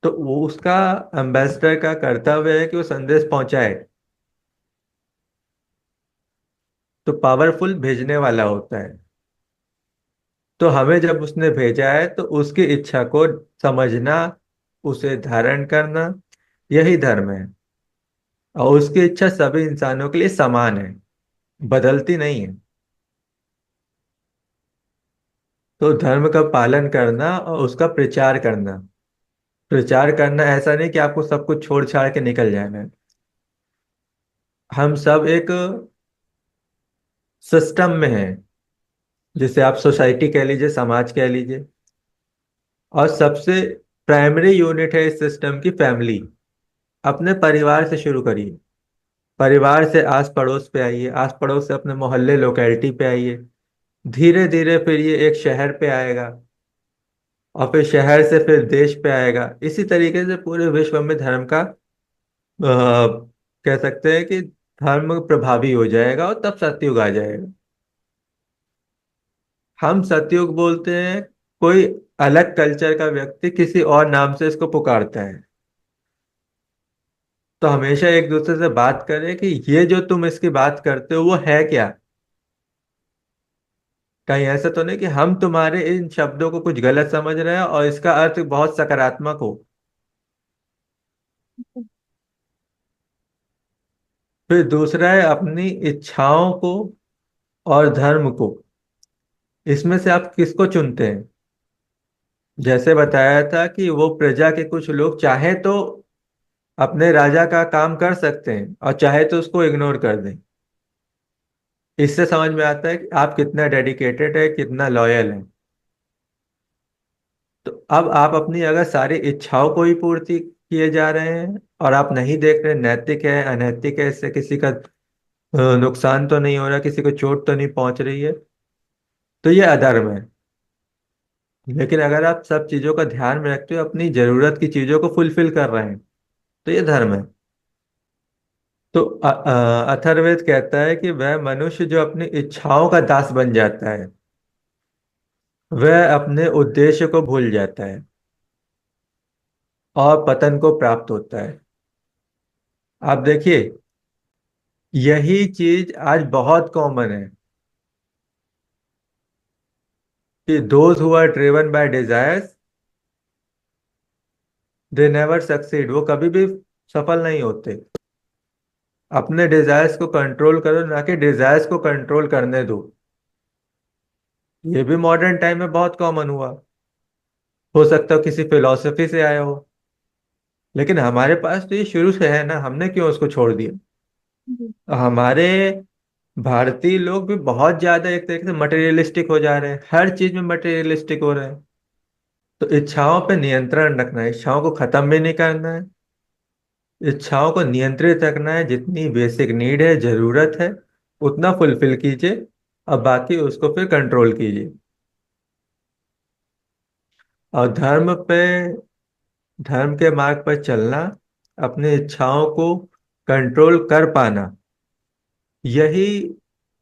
तो वो उसका, एम्बेसडर का कर्तव्य है कि वो संदेश पहुंचाए। तो पावरफुल भेजने वाला होता है। तो हमें जब उसने भेजा है, तो उसकी इच्छा को समझना, उसे धारण करना, यही धर्म है। और उसकी इच्छा सभी इंसानों के लिए समान है, बदलती नहीं है। तो धर्म का पालन करना और उसका प्रचार करना। प्रचार करना ऐसा नहीं कि आपको सब कुछ छोड़ छाड़ के निकल जाना है। हम सब एक सिस्टम में हैं, जिसे आप सोसाइटी कह लीजिए, समाज कह लीजिए। और सबसे प्राइमरी यूनिट है इस सिस्टम की फैमिली। अपने परिवार से शुरू करिए। परिवार से आस पड़ोस पे आइए, आस पड़ोस से अपने मोहल्ले लोकेलिटी पे आइए। धीरे धीरे फिर ये एक शहर पे आएगा, और फिर शहर से फिर देश पे आएगा। इसी तरीके से पूरे विश्व में धर्म का कह सकते हैं कि धर्म प्रभावी हो जाएगा, और तब सतयुग आ जाएगा। हम सतयुग बोलते हैं, कोई अलग कल्चर का व्यक्ति किसी और नाम से इसको पुकारता है। तो हमेशा एक दूसरे से बात करें कि ये जो तुम इसकी बात करते हो वो है क्या। कहीं ऐसा तो नहीं कि हम तुम्हारे इन शब्दों को कुछ गलत समझ रहे हैं और इसका अर्थ बहुत सकारात्मक हो। फिर दूसरा है अपनी इच्छाओं को और धर्म को। इसमें से आप किसको चुनते हैं? जैसे बताया था कि वो प्रजा के कुछ लोग चाहे तो अपने राजा का काम कर सकते हैं, और चाहे तो उसको इग्नोर कर दें। इससे समझ में आता है कि आप कितना डेडिकेटेड है, कितना लॉयल है। तो अब आप अपनी अगर सारी इच्छाओं को ही पूर्ति किए जा रहे हैं, और आप नहीं देख रहे नैतिक है अनैतिक है, इससे किसी का नुकसान तो नहीं हो रहा, किसी को चोट तो नहीं पहुंच रही है, तो ये अधर्म है। लेकिन अगर आप सब चीजों का ध्यान में रखते हो, अपनी जरूरत की चीजों को फुलफिल कर रहे हैं, तो ये धर्म है। तो अथर्ववेद कहता है कि वह मनुष्य जो अपनी इच्छाओं का दास बन जाता है, वह अपने उद्देश्य को भूल जाता है और पतन को प्राप्त होता है। आप देखिए, यही चीज आज बहुत कॉमन है कि those who are driven by desires they never succeed. वो कभी भी सफल नहीं होते। अपने डिजायर्स को कंट्रोल करो, ना कि डिजायर्स को कंट्रोल करने दो। ये भी मॉडर्न टाइम में बहुत कॉमन हुआ। हो सकता हो किसी फिलोसफी से आया हो, लेकिन हमारे पास तो ये शुरू से है ना, हमने क्यों उसको छोड़ दिया। जी। हमारे भारतीय लोग भी बहुत ज्यादा एक तरीके से मटेरियलिस्टिक हो जा रहे हैं, हर चीज में मटेरियलिस्टिक हो रहे हैं। तो इच्छाओं पे नियंत्रण रखना है, इच्छाओं को खत्म भी नहीं करना है। इच्छाओं को नियंत्रित रखना है, जितनी बेसिक नीड है, जरूरत है, उतना फुलफिल कीजिए। अब बाकी उसको फिर कंट्रोल कीजिए। और धर्म के मार्ग पर चलना, अपनी इच्छाओं को कंट्रोल कर पाना, यही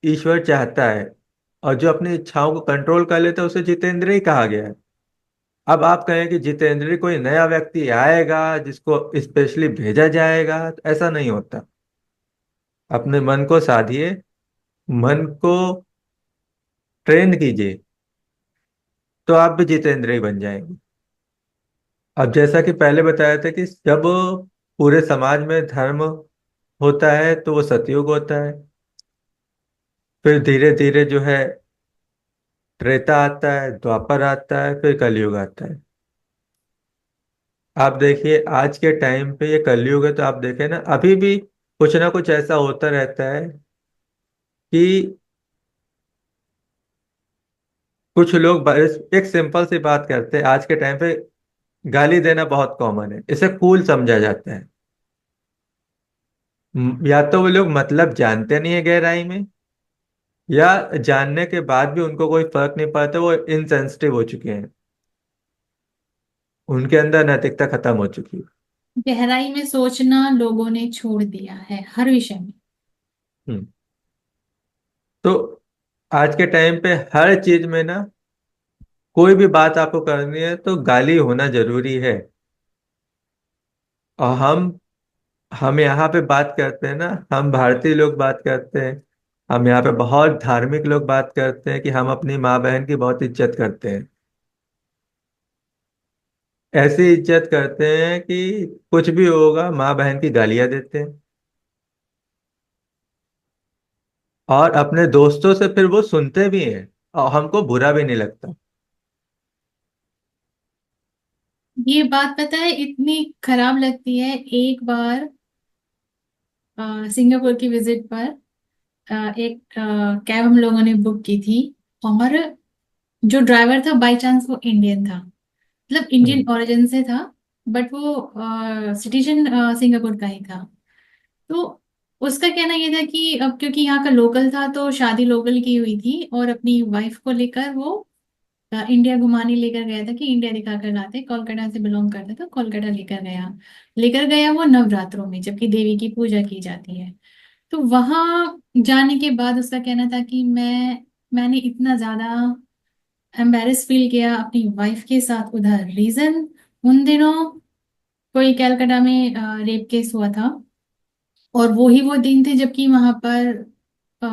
ईश्वर चाहता है। और जो अपनी इच्छाओं को कंट्रोल कर लेता है उसे जितेंद्रिय कहा गया है। अब आप कहें कि जितेंद्रिय कोई नया व्यक्ति आएगा जिसको स्पेशली भेजा जाएगा, तो ऐसा नहीं होता। अपने मन को साधिए, मन को ट्रेन कीजिए, तो आप भी जितेंद्रिय बन जाएंगे। अब जैसा कि पहले बताया था कि जब पूरे समाज में धर्म होता है तो वो सतयुग होता है। फिर धीरे धीरे जो है त्रेता आता है, द्वापर आता है, फिर कलयुग आता है। आप देखिए आज के टाइम पे ये कलयुग है, तो आप देखें ना, अभी भी कुछ ना कुछ ऐसा होता रहता है कि कुछ लोग एक सिंपल सी बात करते हैं आज के टाइम पे। गाली देना बहुत कॉमन है, इसे कूल समझा जाता है। या तो वो लोग मतलब जानते नहीं है गहराई में, या जानने के बाद भी उनको कोई फर्क नहीं पड़ता, वो इनसेंसिटिव हो चुके हैं। उनके अंदर नैतिकता खत्म हो चुकी है। गहराई में सोचना लोगों ने छोड़ दिया है हर विषय में। हम्म। तो आज के टाइम पे हर चीज में ना, कोई भी बात आपको करनी है तो गाली होना जरूरी है। और हम यहाँ पे बात करते हैं ना, हम भारतीय लोग बात करते हैं, हम यहाँ पे बहुत धार्मिक लोग बात करते हैं कि हम अपनी माँ बहन की बहुत इज्जत करते हैं। ऐसी इज्जत करते हैं कि कुछ भी होगा माँ बहन की गालियां देते हैं। और अपने दोस्तों से फिर वो सुनते भी हैं, और हमको बुरा भी नहीं लगता। ये बात पता है इतनी खराब लगती है। एक बार सिंगापुर की विजिट पर एक कैब हम लोगों ने बुक की थी, और जो ड्राइवर था बाय चांस वो इंडियन था। मतलब इंडियन हम्म। ओरिजिन से था, बट वो सिटीजन सिंगापुर का ही था। तो उसका कहना ये था कि अब क्योंकि यहाँ का लोकल था तो शादी लोकल की हुई थी, और अपनी वाइफ को लेकर वो इंडिया घुमाने लेकर गया था, कि इंडिया दिखा कर लाते, कोलकाता से बिलोंग करता था, कोलकाता लेकर गया वो नवरात्रों में, जबकि देवी की पूजा की जाती है। तो वहां जाने के बाद उसका कहना था कि मैंने इतना ज्यादा एम्बेरस फील किया अपनी वाइफ के साथ उधर। रीजन, उन दिनों कोई कलकत्ता में रेप केस हुआ था, और वो ही वो दिन थे जबकि वहां पर अ,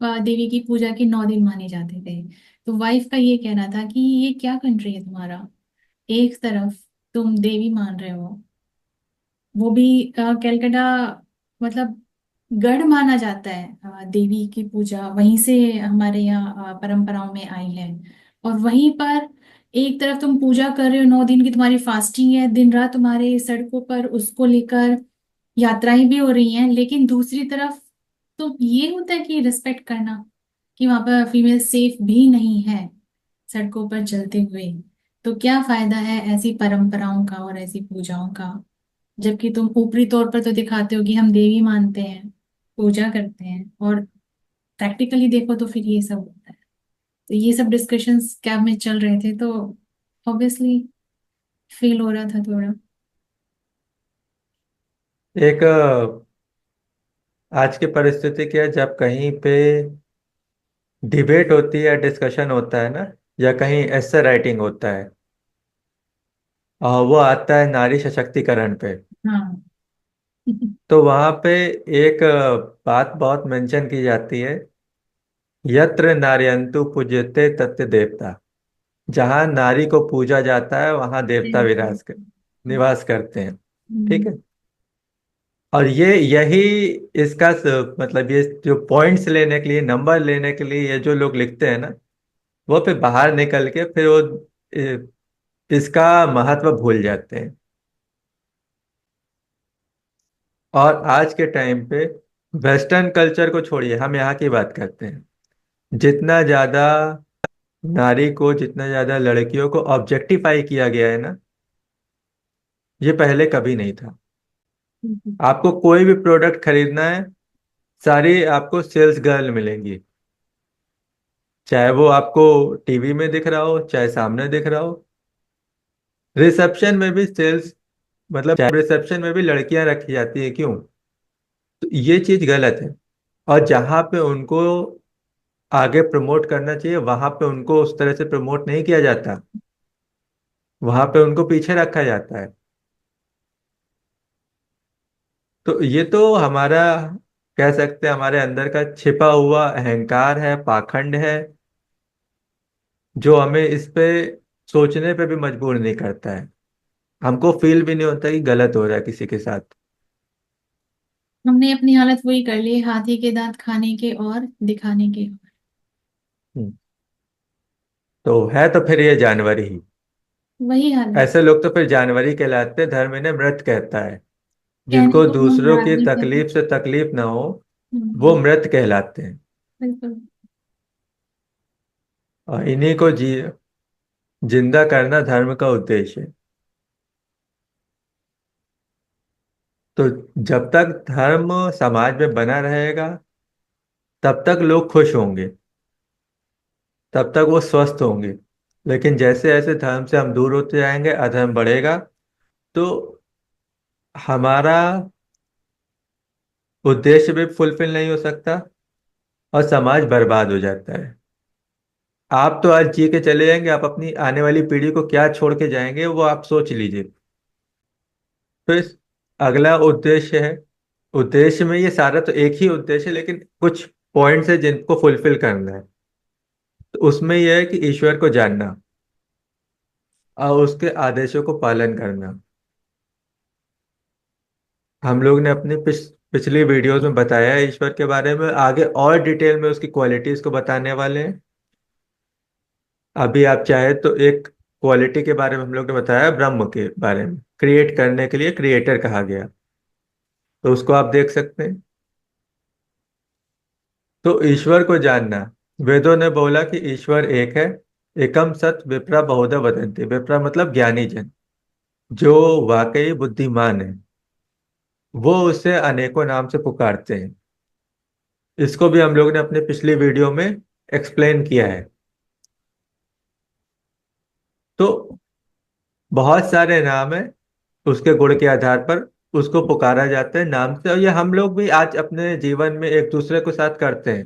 देवी की पूजा के 9 दिन माने जाते थे। तो वाइफ का ये कहना था कि ये क्या कंट्री है तुम्हारा, एक तरफ तुम देवी मान रहे हो, वो भी कलकत्ता, मतलब गढ़ माना जाता है, देवी की पूजा वहीं से हमारे यहाँ परंपराओं में आई है। और वहीं पर एक तरफ तुम पूजा कर रहे हो, 9 दिन की तुम्हारी फास्टिंग है, दिन रात तुम्हारे सड़कों पर उसको लेकर यात्राएं भी हो रही हैं, लेकिन दूसरी तरफ तो ये होता है कि रिस्पेक्ट करना, कि वहां पर फीमेल सेफ भी नहीं है सड़कों पर चलते हुए। तो क्या फायदा है ऐसी परंपराओं का और ऐसी पूजाओं का, जबकि तुम ऊपरी तौर पर तो दिखाते हो कि हम देवी मानते हैं, पूजा करते हैं, और प्रैक्टिकली देखो तो फिर ये सब होता है। तो ये सब डिस्कशंस कैब में चल रहे थे, तो ऑब्वियसली फील हो रहा था थोड़ा। एक आज की परिस्थिति क्या है, जब कहीं पे डिबेट होती है, डिस्कशन होता है ना, या कहीं ऐसे राइटिंग होता है, वो आता है नारी सशक्तिकरण पे। हाँ। तो वहां पे एक बात बहुत मेंशन की जाती है, यत्र नार्यन्तु पूज्यते तत्र देवता। जहां नारी को पूजा जाता है वहां देवता निवास करते हैं। ठीक है। और ये यही इसका मतलब ये जो पॉइंट्स लेने के लिए, नंबर लेने के लिए ये जो लोग लिखते हैं ना, वो फिर बाहर निकल के फिर वो इसका महत्व भूल जाते हैं। और आज के टाइम पे वेस्टर्न कल्चर को छोड़िए, हम यहाँ की बात करते हैं। जितना ज्यादा नारी को, जितना ज्यादा लड़कियों को ऑब्जेक्टिफाई किया गया है ना, ये पहले कभी नहीं था। आपको कोई भी प्रोडक्ट खरीदना है, सारी आपको सेल्स गर्ल मिलेंगी। चाहे वो आपको टीवी में दिख रहा हो, चाहे सामने दिख रहा हो। रिसेप्शन में भी सेल्स, मतलब रिसेप्शन में भी लड़कियां रखी जाती है, क्यों? तो ये चीज गलत है। और जहां पे उनको आगे प्रमोट करना चाहिए, वहां पे उनको उस तरह से प्रमोट नहीं किया जाता, वहां पे उनको पीछे रखा जाता है। तो ये तो हमारा, कह सकते हैं, हमारे अंदर का छिपा हुआ अहंकार है, पाखंड है, जो हमें इस पे सोचने पे भी मजबूर नहीं करता है। हमको फील भी नहीं होता कि गलत हो रहा है किसी के साथ। हमने अपनी हालत वही कर ली, हाथी के दांत खाने के और दिखाने के। हम्म। तो है तो फिर ये जानवर ही। वही हालत। ऐसे लोग तो फिर जानवर ही कहलाते हैं। धर्म इन्हें मृत कहता है। कहने जिनको को हम दूसरों की राजी थे। तकलीफ से तकलीफ ना हो, वो हम्म, मृत कहलाते हैं। बिल्कुल। और इन्हीं को जिंदा करना धर्म का उद्देश्य है। तो जब तक धर्म समाज में बना रहेगा, तब तक लोग खुश होंगे, तब तक वो स्वस्थ होंगे। लेकिन जैसे जैसे धर्म से हम दूर होते जाएंगे, अधर्म बढ़ेगा, तो हमारा उद्देश्य भी फुलफिल नहीं हो सकता, और समाज बर्बाद हो जाता है। आप तो आज जी के चले जाएंगे, आप अपनी आने वाली पीढ़ी को क्या छोड़ के जाएंगे वो आप सोच लीजिए। तो इस अगला उद्देश्य है, उद्देश्य में ये सारा तो एक ही उद्देश्य है, लेकिन कुछ पॉइंट्स है जिनको फुलफिल करना है। तो उसमें यह है कि ईश्वर को जानना और उसके आदेशों को पालन करना। हम लोग ने अपनी पिछली वीडियोस में बताया है ईश्वर के बारे में, आगे और डिटेल में उसकी क्वालिटीज को बताने वाले हैं। अभी आप चाहे तो एक क्वालिटी के बारे में हम लोग ने बताया, ब्रह्म के बारे में, क्रिएट करने के लिए क्रिएटर कहा गया, तो उसको आप देख सकते हैं। तो ईश्वर को जानना, वेदों ने बोला कि ईश्वर एक है, एकम सत विप्रा बहुधा वदन्ति। विप्रा मतलब ज्ञानी जन, जो वाकई बुद्धिमान है, वो उसे अनेकों नाम से पुकारते हैं। इसको भी हम लोग ने अपने पिछली वीडियो में एक्सप्लेन किया है। तो बहुत सारे नाम है, उसके गुण के आधार पर उसको पुकारा जाता है नाम से। और ये हम लोग भी आज अपने जीवन में एक दूसरे के साथ करते हैं।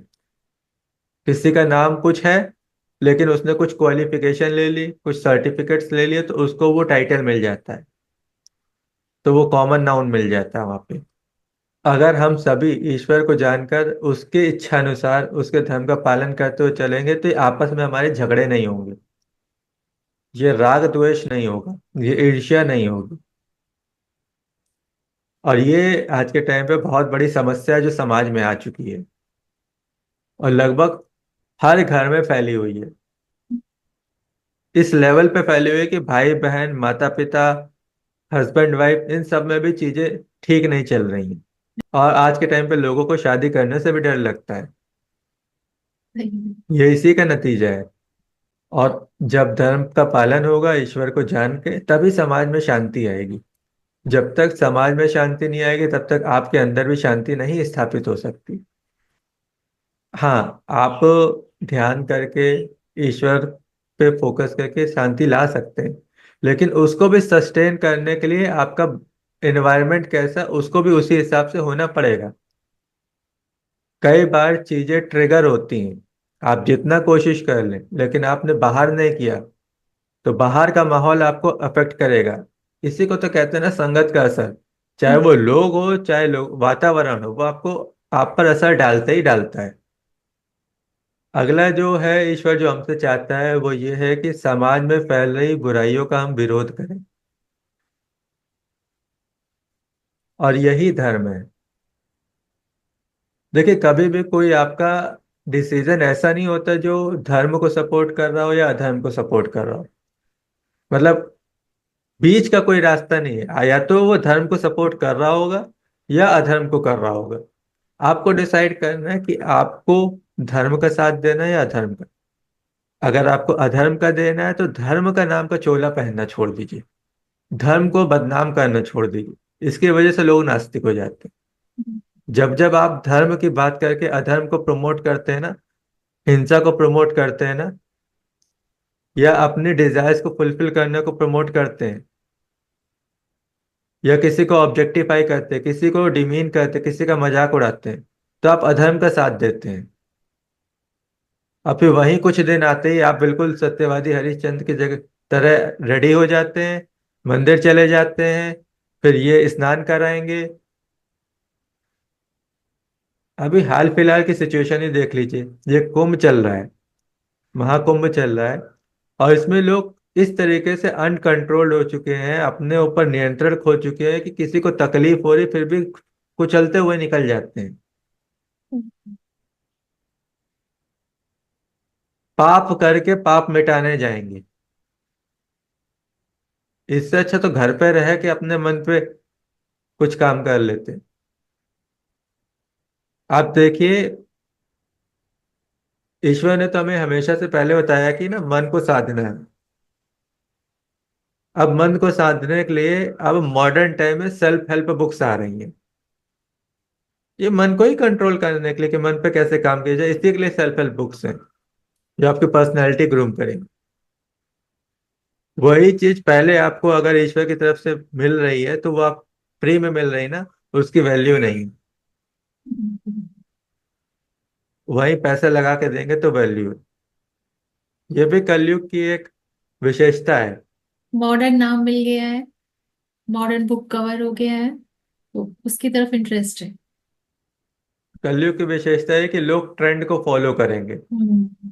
किसी का नाम कुछ है, लेकिन उसने कुछ क्वालिफिकेशन ले ली, कुछ सर्टिफिकेट्स ले लिए, तो उसको वो टाइटल मिल जाता है, तो वो कॉमन नाउन मिल जाता है वहां पे। अगर हम सभी ईश्वर को जानकर उसके इच्छा अनुसार उसके धर्म का पालन करते हुए चलेंगे, तो ये आपस में हमारे झगड़े नहीं होंगे, ये राग द्वेष नहीं होगा, ये ईर्ष्या नहीं होगी। और ये आज के टाइम पे बहुत बड़ी समस्या है जो समाज में आ चुकी है, और लगभग हर घर में फैली हुई है। इस लेवल पे फैली हुई है कि भाई बहन, माता पिता, हस्बैंड वाइफ, इन सब में भी चीजें ठीक नहीं चल रही हैं। और आज के टाइम पे लोगों को शादी करने से भी डर लगता है। सही ये इसी का नतीजा है। और जब धर्म का पालन होगा ईश्वर को जान के, तभी समाज में शांति आएगी। जब तक समाज में शांति नहीं आएगी, तब तक आपके अंदर भी शांति नहीं स्थापित हो सकती। हाँ, आप ध्यान करके ईश्वर पे फोकस करके शांति ला सकते हैं, लेकिन उसको भी सस्टेन करने के लिए आपका एनवायरनमेंट कैसा, उसको भी उसी हिसाब से होना पड़ेगा। कई बार चीजें ट्रिगर होती हैं, आप जितना कोशिश कर लें, लेकिन आपने बाहर नहीं किया, तो बाहर का माहौल आपको अफेक्ट करेगा। इसी को तो कहते हैं ना, संगत का असर। चाहे है। वो लोग हो, चाहे लोग वातावरण हो, वो आपको, आप पर असर डालता ही डालता है। अगला जो है, ईश्वर जो हमसे चाहता है वो ये है कि समाज में फैल रही बुराइयों का हम विरोध करें, और यही धर्म है। देखिए, कभी भी कोई आपका डिसीजन ऐसा नहीं होता जो धर्म को सपोर्ट कर रहा हो या अधर्म को सपोर्ट कर रहा हो। मतलब बीच का कोई रास्ता नहीं है, या तो वो धर्म को सपोर्ट कर रहा होगा या अधर्म को कर रहा होगा। आपको डिसाइड करना है कि आपको धर्म का साथ देना है या अधर्म का। अगर आपको अधर्म का देना है, तो धर्म का नाम का चोला पहनना छोड़ दीजिए, धर्म को बदनाम करना छोड़ दीजिए। इसकी वजह से लोग नास्तिक हो जाते हैं। जब जब आप धर्म की बात करके अधर्म को प्रमोट करते हैं ना, हिंसा को प्रमोट करते हैं ना, या अपनी डिजायर्स को फुलफिल करने को प्रमोट करते हैं, या किसी को ऑब्जेक्टिफाई करते हैं, किसी को डिमीन करते हैं, किसी का मजाक उड़ाते हैं, तो आप अधर्म का साथ देते हैं। और फिर वहीं कुछ दिन आते ही आप बिल्कुल सत्यवादी हरिश्चंद्र की जगह तरह रेडी हो जाते हैं, मंदिर चले जाते हैं, फिर ये स्नान कराएंगे। अभी हाल फिलहाल की सिचुएशन ही देख लीजिए, ये कुंभ चल रहा है, महाकुंभ चल रहा है, और इसमें लोग इस तरीके से अनकंट्रोल्ड हो चुके हैं, अपने ऊपर नियंत्रण खो चुके हैं कि किसी को तकलीफ हो रही फिर भी कुचलते हुए निकल जाते हैं। पाप करके पाप मिटाने जाएंगे। इससे अच्छा तो घर पे रह के अपने मन पे कुछ काम कर लेते। आप देखिए, ईश्वर ने तो हमें हमेशा से पहले बताया कि ना, मन को साधना है। अब मन को साधने के लिए अब मॉडर्न टाइम में सेल्फ हेल्प बुक्स आ रही हैं, ये मन को ही कंट्रोल करने के लिए कि मन पे कैसे काम किया जाए, इसी के लिए सेल्फ हेल्प बुक्स हैं जो आपकी पर्सनैलिटी ग्रूम करेंगे। वही चीज पहले आपको अगर ईश्वर की तरफ से मिल रही है, तो वो आप फ्री में मिल रही ना, उसकी वैल्यू नहीं। वही पैसे लगा के देंगे तो वैल्यू। ये भी कलयुग की एक विशेषता है। मॉडर्न नाम मिल गया है, मॉडर्न बुक कवर हो गया है, तो उसकी तरफ इंटरेस्ट है। कलयुग की विशेषता है कि लोग ट्रेंड को फॉलो करेंगे। हम्म।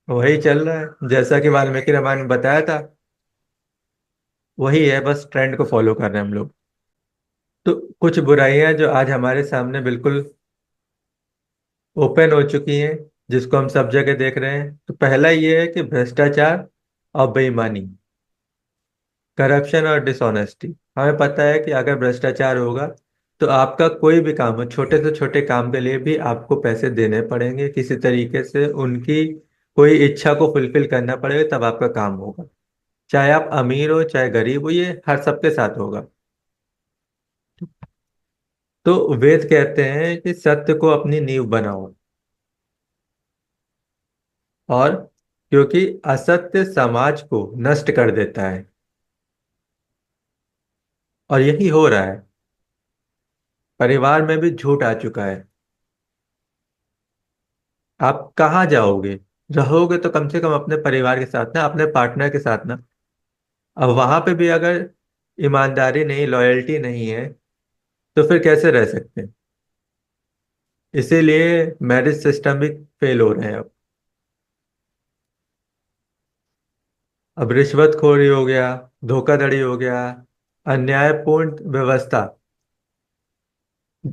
वही चल रहा है, जैसा कि वाल्मीकि रामायण में बताया था, वही है, बस ट्रेंड को फॉलो कर रहे हैं हम लोग। तो कुछ बुराइयां जो आज हमारे सामने बिल्कुल ओपन हो चुकी हैं, जिसको हम सब जगह देख रहे हैं, तो पहला ये है कि भ्रष्टाचार और बेईमानी, करप्शन और डिसऑनेस्टी। हमें पता है कि अगर भ्रष्टाचार होगा, तो आपका कोई भी काम हो, छोटे से छोटे काम के लिए भी आपको पैसे देने पड़ेंगे किसी तरीके से, उनकी कोई इच्छा को फुलफिल करना पड़ेगा तब आपका काम होगा। चाहे आप अमीर हो चाहे गरीब हो, ये हर सबके साथ होगा। तो वेद कहते हैं कि सत्य को अपनी नींव बनाओ। और क्योंकि असत्य समाज को नष्ट कर देता है, और यही हो रहा है। परिवार में भी झूठ आ चुका है। आप कहाँ जाओगे? रहोगे तो कम से कम अपने परिवार के साथ ना, अपने पार्टनर के साथ ना। अब वहां पे भी अगर ईमानदारी नहीं, लॉयल्टी नहीं है, तो फिर कैसे रह सकते हैं? इसीलिए मैरिज सिस्टम भी फेल हो रहे हैं अब रिश्वतखोरी हो गया, धोखाधड़ी हो गया, अन्यायपूर्ण व्यवस्था।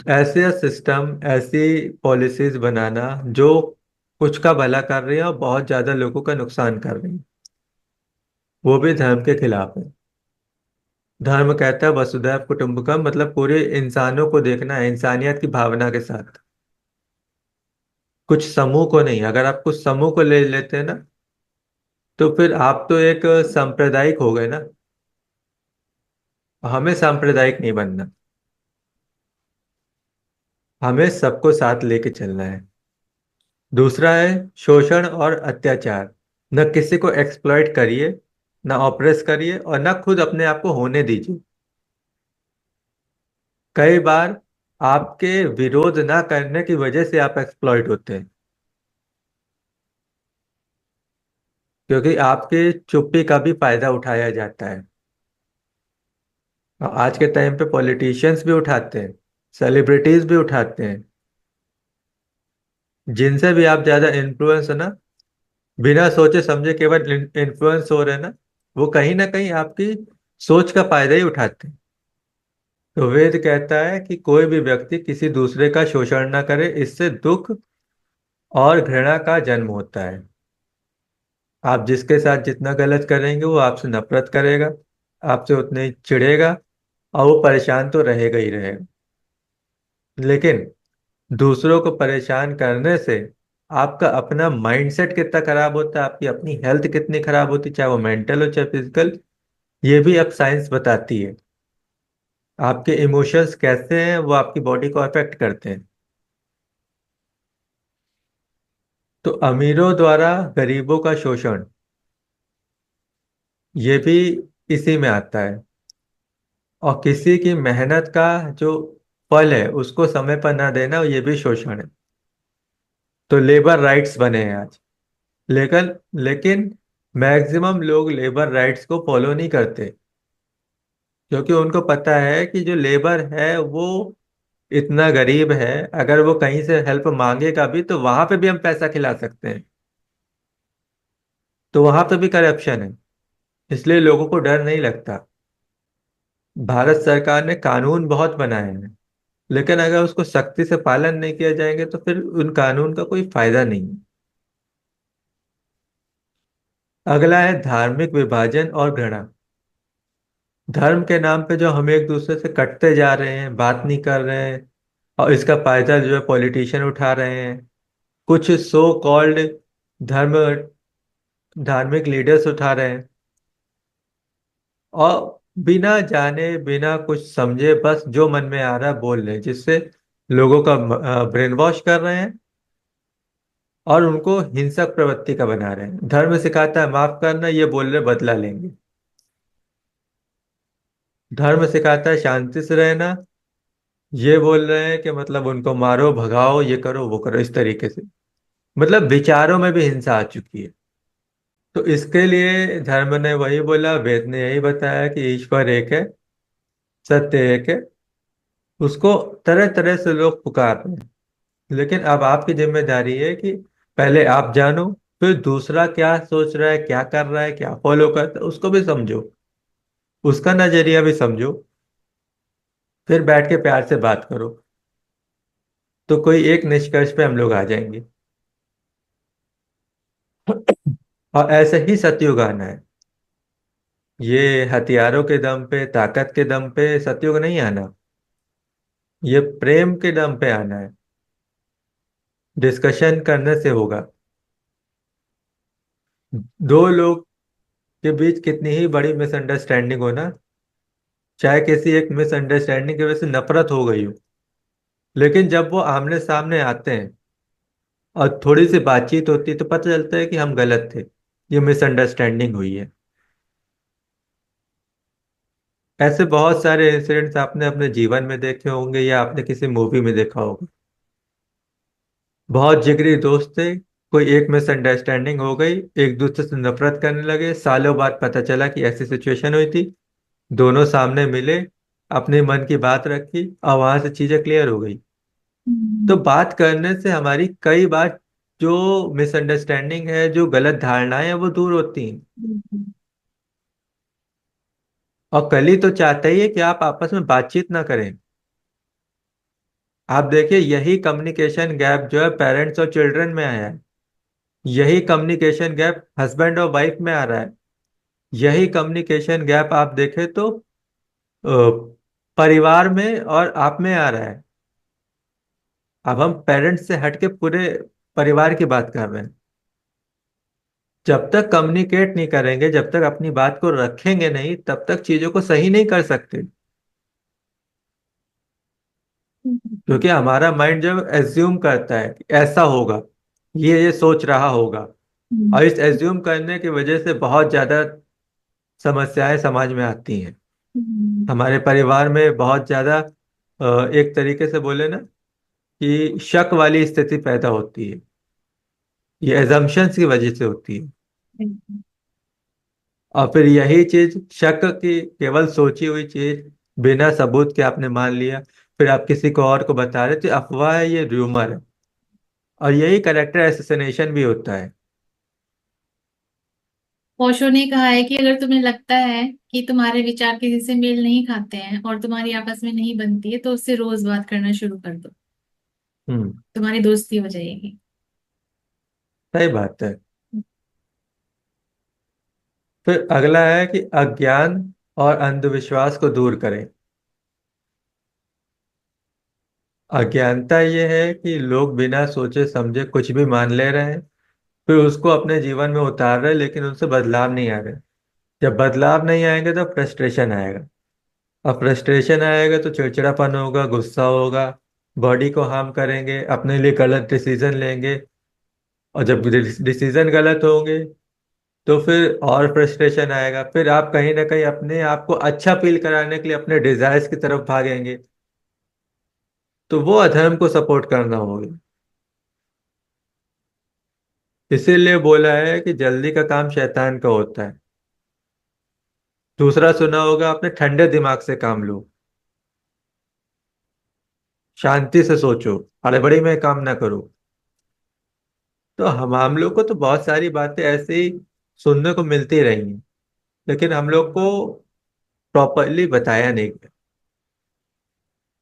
ऐसे सिस्टम, ऐसी पॉलिसीज बनाना जो कुछ का भला कर रही है और बहुत ज्यादा लोगों का नुकसान कर रही है, वो भी धर्म के खिलाफ है। धर्म कहता है वसुधैव कुटुंबकम, मतलब पूरे इंसानों को देखना है इंसानियत की भावना के साथ, कुछ समूह को नहीं। अगर आप कुछ समूह को ले लेते हैं ना, तो फिर आप तो एक सांप्रदायिक हो गए ना। हमें सांप्रदायिक नहीं बनना, हमें सबको साथ लेके चलना है। दूसरा है शोषण और अत्याचार। न किसी को एक्सप्लॉइट करिए, न ऑप्रेस करिए, और न खुद अपने आप को होने दीजिए। कई बार आपके विरोध ना करने की वजह से आप एक्सप्लॉइट होते हैं, क्योंकि आपके चुप्पी का भी फायदा उठाया जाता है। और आज के टाइम पे पॉलिटिशियंस भी उठाते हैं, सेलिब्रिटीज भी उठाते हैं। जिनसे भी आप ज्यादा इन्फ्लुएंस हो ना, बिना सोचे समझे केवल इन्फ्लुएंस हो रहे हैं ना, वो कहीं ना कहीं आपकी सोच का फायदा ही उठाते हैं। तो वेद कहता है कि कोई भी व्यक्ति किसी दूसरे का शोषण ना करे, इससे दुख और घृणा का जन्म होता है। आप जिसके साथ जितना गलत करेंगे वो आपसे नफरत करेगा, आपसे उतने ही चिढ़ेगा, और वो परेशान तो रहेगा ही रहेगा। लेकिन दूसरों को परेशान करने से आपका अपना माइंडसेट कितना खराब होता है, आपकी अपनी हेल्थ कितनी खराब होती है, चाहे वो मेंटल हो चाहे फिजिकल, ये भी अब साइंस बताती है। आपके इमोशंस कैसे हैं वो आपकी बॉडी को अफेक्ट करते हैं। तो अमीरों द्वारा गरीबों का शोषण, ये भी इसी में आता है। और किसी की मेहनत का जो फल है उसको समय पर ना देना, ये भी शोषण है। तो लेबर राइट्स बने हैं आज। लेकिन लेकिन मैक्सिमम लोग लेबर राइट्स को फॉलो नहीं करते, क्योंकि उनको पता है कि जो लेबर है वो इतना गरीब है, अगर वो कहीं से हेल्प मांगेगा भी तो वहां पे भी हम पैसा खिला सकते हैं। तो वहां पे भी करप्शन है, इसलिए लोगों को डर नहीं लगता। भारत सरकार ने कानून बहुत बनाए हैं, लेकिन अगर उसको सख्ती से पालन नहीं किया जाएंगे तो फिर उन कानून का कोई फायदा नहीं है। अगला है धार्मिक विभाजन और घृणा। धर्म के नाम पे जो हम एक दूसरे से कटते जा रहे हैं, बात नहीं कर रहे हैं, और इसका फायदा जो है पॉलिटिशियन उठा रहे हैं। कुछ सो कॉल्ड धर्म धार्मिक लीडर्स उठा रहे हैं, और बिना जाने बिना कुछ समझे बस जो मन में आ रहा है बोल रहे हैं, जिससे लोगों का ब्रेन वॉश कर रहे हैं और उनको हिंसक प्रवृत्ति का बना रहे हैं। धर्म सिखाता है माफ करना, ये बोल रहे बदला लेंगे। धर्म सिखाता है शांति से रहना, ये बोल रहे हैं कि मतलब उनको मारो भगाओ, ये करो वो करो, इस तरीके से। मतलब विचारों में भी हिंसा आ चुकी है। तो इसके लिए धर्म ने वही बोला, वेद ने यही बताया कि ईश्वर एक है, सत्य एक है। उसको तरह तरह से लोग पुकार रहे हैं, लेकिन अब आपकी जिम्मेदारी है कि पहले आप जानो, फिर दूसरा क्या सोच रहा है, क्या कर रहा है, क्या फॉलो करता है, उसको भी समझो, उसका नजरिया भी समझो। फिर बैठ के प्यार से बात करो, तो कोई एक निष्कर्ष पे हम लोग आ जाएंगे। और ऐसे ही सतयुग आना है। ये हथियारों के दम पे, ताकत के दम पे सतयुग नहीं आना, ये प्रेम के दम पे आना है। डिस्कशन करने से होगा। दो लोग के बीच कितनी ही बड़ी मिसअंडरस्टैंडिंग हो ना, चाहे किसी एक मिसअंडरस्टैंडिंग की वजह से नफरत हो गई हो, लेकिन जब वो आमने सामने आते हैं और थोड़ी सी बातचीत होती है तो पता चलता है कि हम गलत थे, ये मिसअंडरस्टैंडिंग हुई है। ऐसे बहुत सारे इंसिडेंट्स आपने अपने जीवन में देखे होंगे या आपने किसी मूवी में देखा होगा। बहुत जिगरी दोस्त थे, कोई एक मिसअंडरस्टैंडिंग हो गई, एक दूसरे से नफरत करने लगे, सालों बाद पता चला कि ऐसी सिचुएशन हुई थी, दोनों सामने मिले, अपने मन की बात रखी और वहां से चीजें क्लियर हो गई। तो हम्म। बात करने से हमारी कई बार जो मिसअंडरस्टैंडिंग है, जो गलत धारणाएं हैं, वो दूर होती हैं। हम्म। और कल ही तो चाहता ही है कि आप आपस में बातचीत ना करें। आप देखिए, यही कम्युनिकेशन गैप जो है पेरेंट्स और चिल्ड्रन में आया है, यही कम्युनिकेशन गैप हस्बैंड और वाइफ में आ रहा है, यही कम्युनिकेशन गैप आप देखें तो अ, परिवार में और आप में आ रहा है। अब हम पेरेंट्स से हटके पूरे परिवार की बात कर रहे हैं। जब तक कम्युनिकेट नहीं करेंगे, जब तक अपनी बात को रखेंगे नहीं, तब तक चीजों को सही नहीं कर सकते। हम्म। क्योंकि हमारा माइंड जो एज्यूम करता है कि ऐसा होगा, ये सोच रहा होगा, हम्म। और इस एज्यूम करने की वजह से बहुत ज्यादा समस्याएं समाज में आती हैं। हम्म। हमारे परिवार में बहुत ज्यादा एक तरीके से बोले ना कि शक वाली स्थिति पैदा होती है। ये एजम्पशंस की वजह से होती है। हम्म। और फिर यही चीज, शक की केवल सोची हुई चीज, बिना सबूत के आपने मान लिया, फिर आप किसी को और को बता रहे थे अफवाह है, ये र्यूमर है। और यही करेक्टर एसेसिनेशन भी होता है। ओशो ने कहा है कि अगर तुम्हें लगता है कि तुम्हारे विचार किसी से मेल नहीं खाते हैं और तुम्हारी आपस में नहीं बनती है तो उससे रोज बात करना शुरू कर दो। हम्म। तुम्हारी दोस्ती हो जाएगी। सही बात है। फिर अगला है कि अज्ञान और अंधविश्वास को दूर करें। अज्ञानता ये है कि लोग बिना सोचे समझे कुछ भी मान ले रहे हैं, फिर उसको अपने जीवन में उतार रहे हैं, लेकिन उनसे बदलाव नहीं आ रहे। जब बदलाव नहीं आएंगे तो फ्रस्ट्रेशन आएगा, और फ्रस्ट्रेशन आएगा तो चिड़चिड़ापन होगा, गुस्सा होगा, बॉडी को हार्म करेंगे, अपने लिए गलत डिसीजन लेंगे। और जब डिसीजन गलत होंगे तो फिर और फ्रस्ट्रेशन आएगा, फिर आप कहीं ना कहीं अपने आप को अच्छा फील कराने के लिए अपने डिजायर्स की तरफ भागेंगे। तो वो अधर्म को सपोर्ट करना होगा। इसीलिए बोला है कि जल्दी का काम शैतान का होता है। दूसरा सुना होगा आपने, ठंडे दिमाग से काम लो, शांति से सोचो, हड़बड़ी में काम ना करो। तो हम लोग को तो बहुत सारी बातें ऐसे ही सुनने को मिलती रही हैं, लेकिन हम लोग को प्रॉपरली बताया नहीं गया।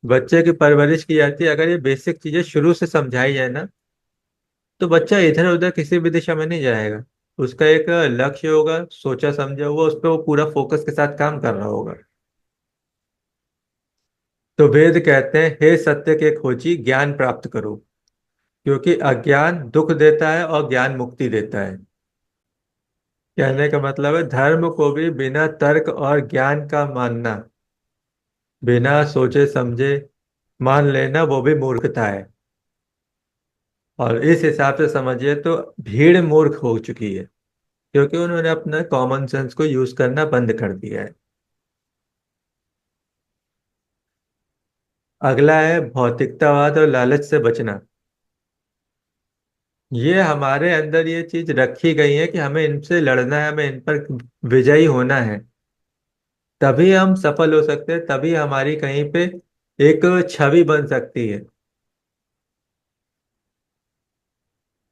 बच्चे की परवरिश की जाती है, अगर ये बेसिक चीजें शुरू से समझाई जाए ना, तो बच्चा इधर उधर किसी भी दिशा में नहीं जाएगा। उसका एक लक्ष्य होगा, सोचा समझा हुआ, उस पर वो पूरा फोकस के साथ काम कर रहा होगा। तो वेद कहते हैं, हे सत्य के खोजी ज्ञान प्राप्त करो, क्योंकि अज्ञान दुख देता है और ज्ञान मुक्ति देता है। कहने का मतलब है, धर्म को भी बिना तर्क और ज्ञान का मानना, बिना सोचे समझे मान लेना, वो भी मूर्खता है। और इस हिसाब से समझिए तो भीड़ मूर्ख हो चुकी है, क्योंकि उन्होंने अपना कॉमन सेंस को यूज करना बंद कर दिया है। अगला है भौतिकतावाद और लालच से बचना। ये हमारे अंदर ये चीज रखी गई है कि हमें इनसे लड़ना है, हमें इन पर विजयी होना है, तभी हम सफल हो सकते हैं, तभी हमारी कहीं पे एक छवि बन सकती है।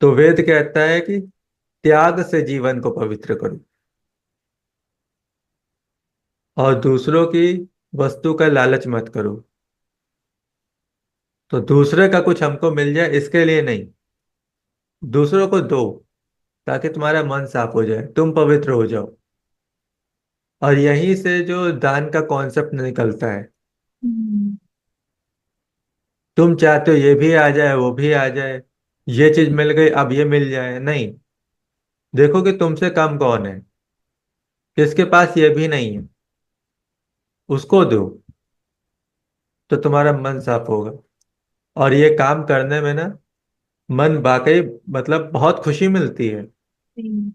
तो वेद कहता है कि त्याग से जीवन को पवित्र करो, और दूसरों की वस्तु का लालच मत करो। तो दूसरे का कुछ हमको मिल जाए इसके लिए नहीं, दूसरों को दो, ताकि तुम्हारा मन साफ हो जाए, तुम पवित्र हो जाओ। और यहीं से जो दान का कॉन्सेप्ट निकलता है। हम्म। तुम चाहते हो ये भी आ जाए, वो भी आ जाए, ये चीज मिल गई अब ये मिल जाए, नहीं। देखो कि तुमसे कम कौन है, किसके पास ये भी नहीं है, उसको दो, तो तुम्हारा मन साफ होगा। और ये काम करने में ना मन वाकई मतलब बहुत खुशी मिलती है। हम्म,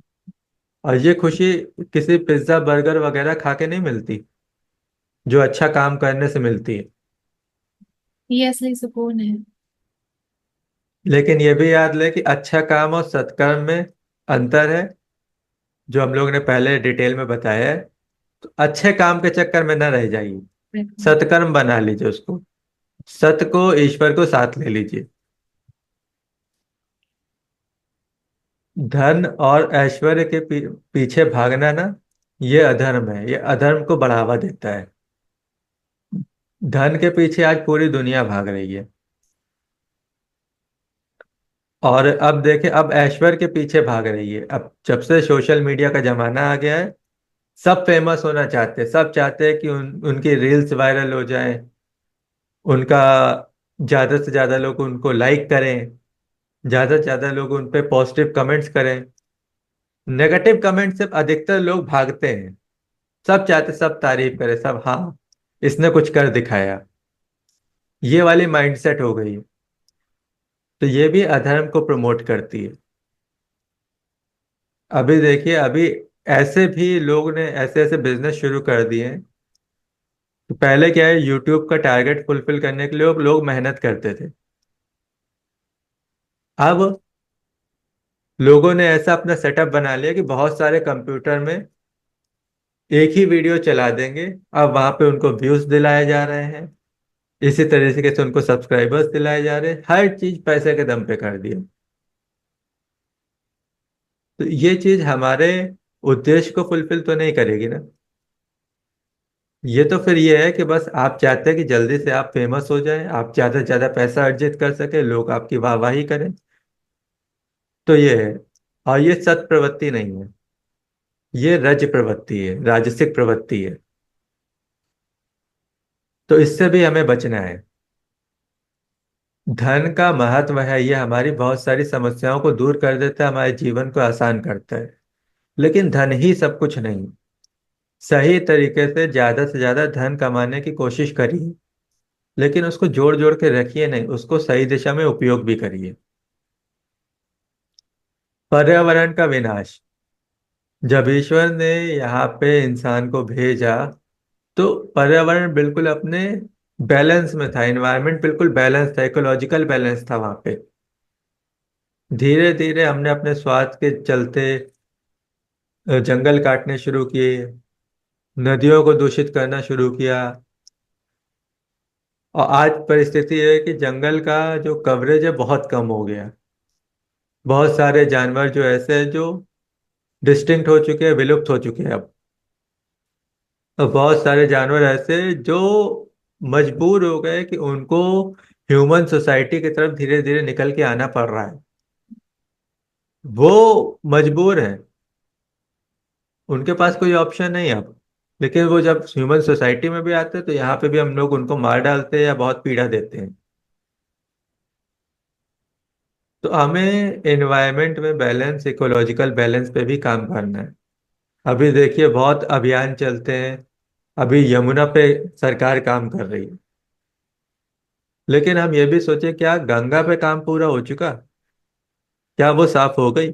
और ये खुशी किसी पिज्जा बर्गर वगैरह खा के नहीं मिलती, जो अच्छा काम करने से मिलती है। ये असली सुकून है। लेकिन ये भी याद ले कि अच्छा काम और सत्कर्म में अंतर है, जो हम लोग ने पहले डिटेल में बताया है। तो अच्छे काम के चक्कर में न रह जाइए, बिल्कुल। सत्कर्म बना लीजिए उसको, सत को ईश्वर को साथ ले लीजिए। धन और ऐश्वर्य के पीछे भागना ना, ये अधर्म है, ये अधर्म को बढ़ावा देता है। धन के पीछे आज पूरी दुनिया भाग रही है। और अब देखें, अब ऐश्वर्य के पीछे भाग रही है। अब जब से सोशल मीडिया का जमाना आ गया है, सब फेमस होना चाहते हैं, सब चाहते हैं कि उनकी रील्स वायरल हो जाए, उनका ज्यादा से ज्यादा लोग उनको लाइक करें, ज्यादा से ज्यादा लोग उन पे पॉजिटिव कमेंट्स करें। नेगेटिव कमेंट से अधिकतर लोग भागते हैं। सब चाहते, सब तारीफ करें, सब हाँ इसने कुछ कर दिखाया, ये वाली माइंडसेट हो गई। तो ये भी अधर्म को प्रमोट करती है। अभी देखिए, अभी ऐसे भी लोग ने ऐसे ऐसे बिजनेस शुरू कर दिए हैं। तो पहले क्या है, यूट्यूब का टारगेट फुलफिल करने के लिए लोग मेहनत करते थे। अब लोगों ने ऐसा अपना सेटअप बना लिया कि बहुत सारे कंप्यूटर में एक ही वीडियो चला देंगे। अब वहां पे उनको व्यूज दिलाए जा रहे हैं, इसी तरीके से उनको सब्सक्राइबर्स दिलाए जा रहे हैं, हर चीज पैसे के दम पे कर दिया। तो ये चीज हमारे उद्देश्य को फुलफिल तो नहीं करेगी ना। ये तो फिर ये है कि बस आप चाहते हैं कि जल्दी से आप फेमस हो जाएं, आप ज्यादा से ज्यादा पैसा अर्जित कर सके, लोग आपकी वाहवाही करें। तो ये है। और ये सत प्रवृत्ति नहीं है, ये रज प्रवृत्ति है, राजसिक प्रवृत्ति है। तो इससे भी हमें बचना है। धन का महत्व है, ये हमारी बहुत सारी समस्याओं को दूर कर देता है, हमारे जीवन को आसान करता है। लेकिन धन ही सब कुछ नहीं। सही तरीके से ज्यादा धन कमाने की कोशिश करिए, लेकिन उसको जोड़ जोड़ के रखिए नहीं, उसको सही दिशा में उपयोग भी करिए। पर्यावरण का विनाश, जब ईश्वर ने यहाँ पे इंसान को भेजा, तो पर्यावरण बिल्कुल अपने बैलेंस में था, एनवायरनमेंट बिल्कुल बैलेंस था, इकोलॉजिकल बैलेंस था वहां पे। धीरे धीरे हमने अपने स्वार्थ के चलते जंगल काटने शुरू किए, नदियों को दूषित करना शुरू किया। और आज परिस्थिति ये है कि जंगल का जो कवरेज है बहुत कम हो गया। बहुत सारे जानवर जो ऐसे हैं जो डिस्टिंक्ट हो चुके हैं, विलुप्त हो चुके हैं अब। और बहुत सारे जानवर ऐसे जो मजबूर हो गए कि उनको ह्यूमन सोसाइटी की तरफ धीरे धीरे निकल के आना पड़ रहा है। वो मजबूर हैं, उनके पास कोई ऑप्शन नहीं है अब। लेकिन वो जब ह्यूमन सोसाइटी में भी आते हैं, तो यहाँ पे भी हम लोग उनको मार डालते हैं या बहुत पीड़ा देते हैं। तो हमें एनवायरनमेंट में बैलेंस, इकोलॉजिकल बैलेंस पे भी काम करना है। अभी देखिए बहुत अभियान चलते हैं। अभी यमुना पे सरकार काम कर रही है, लेकिन हम ये भी सोचे, क्या गंगा पे काम पूरा हो चुका? क्या वो साफ हो गई?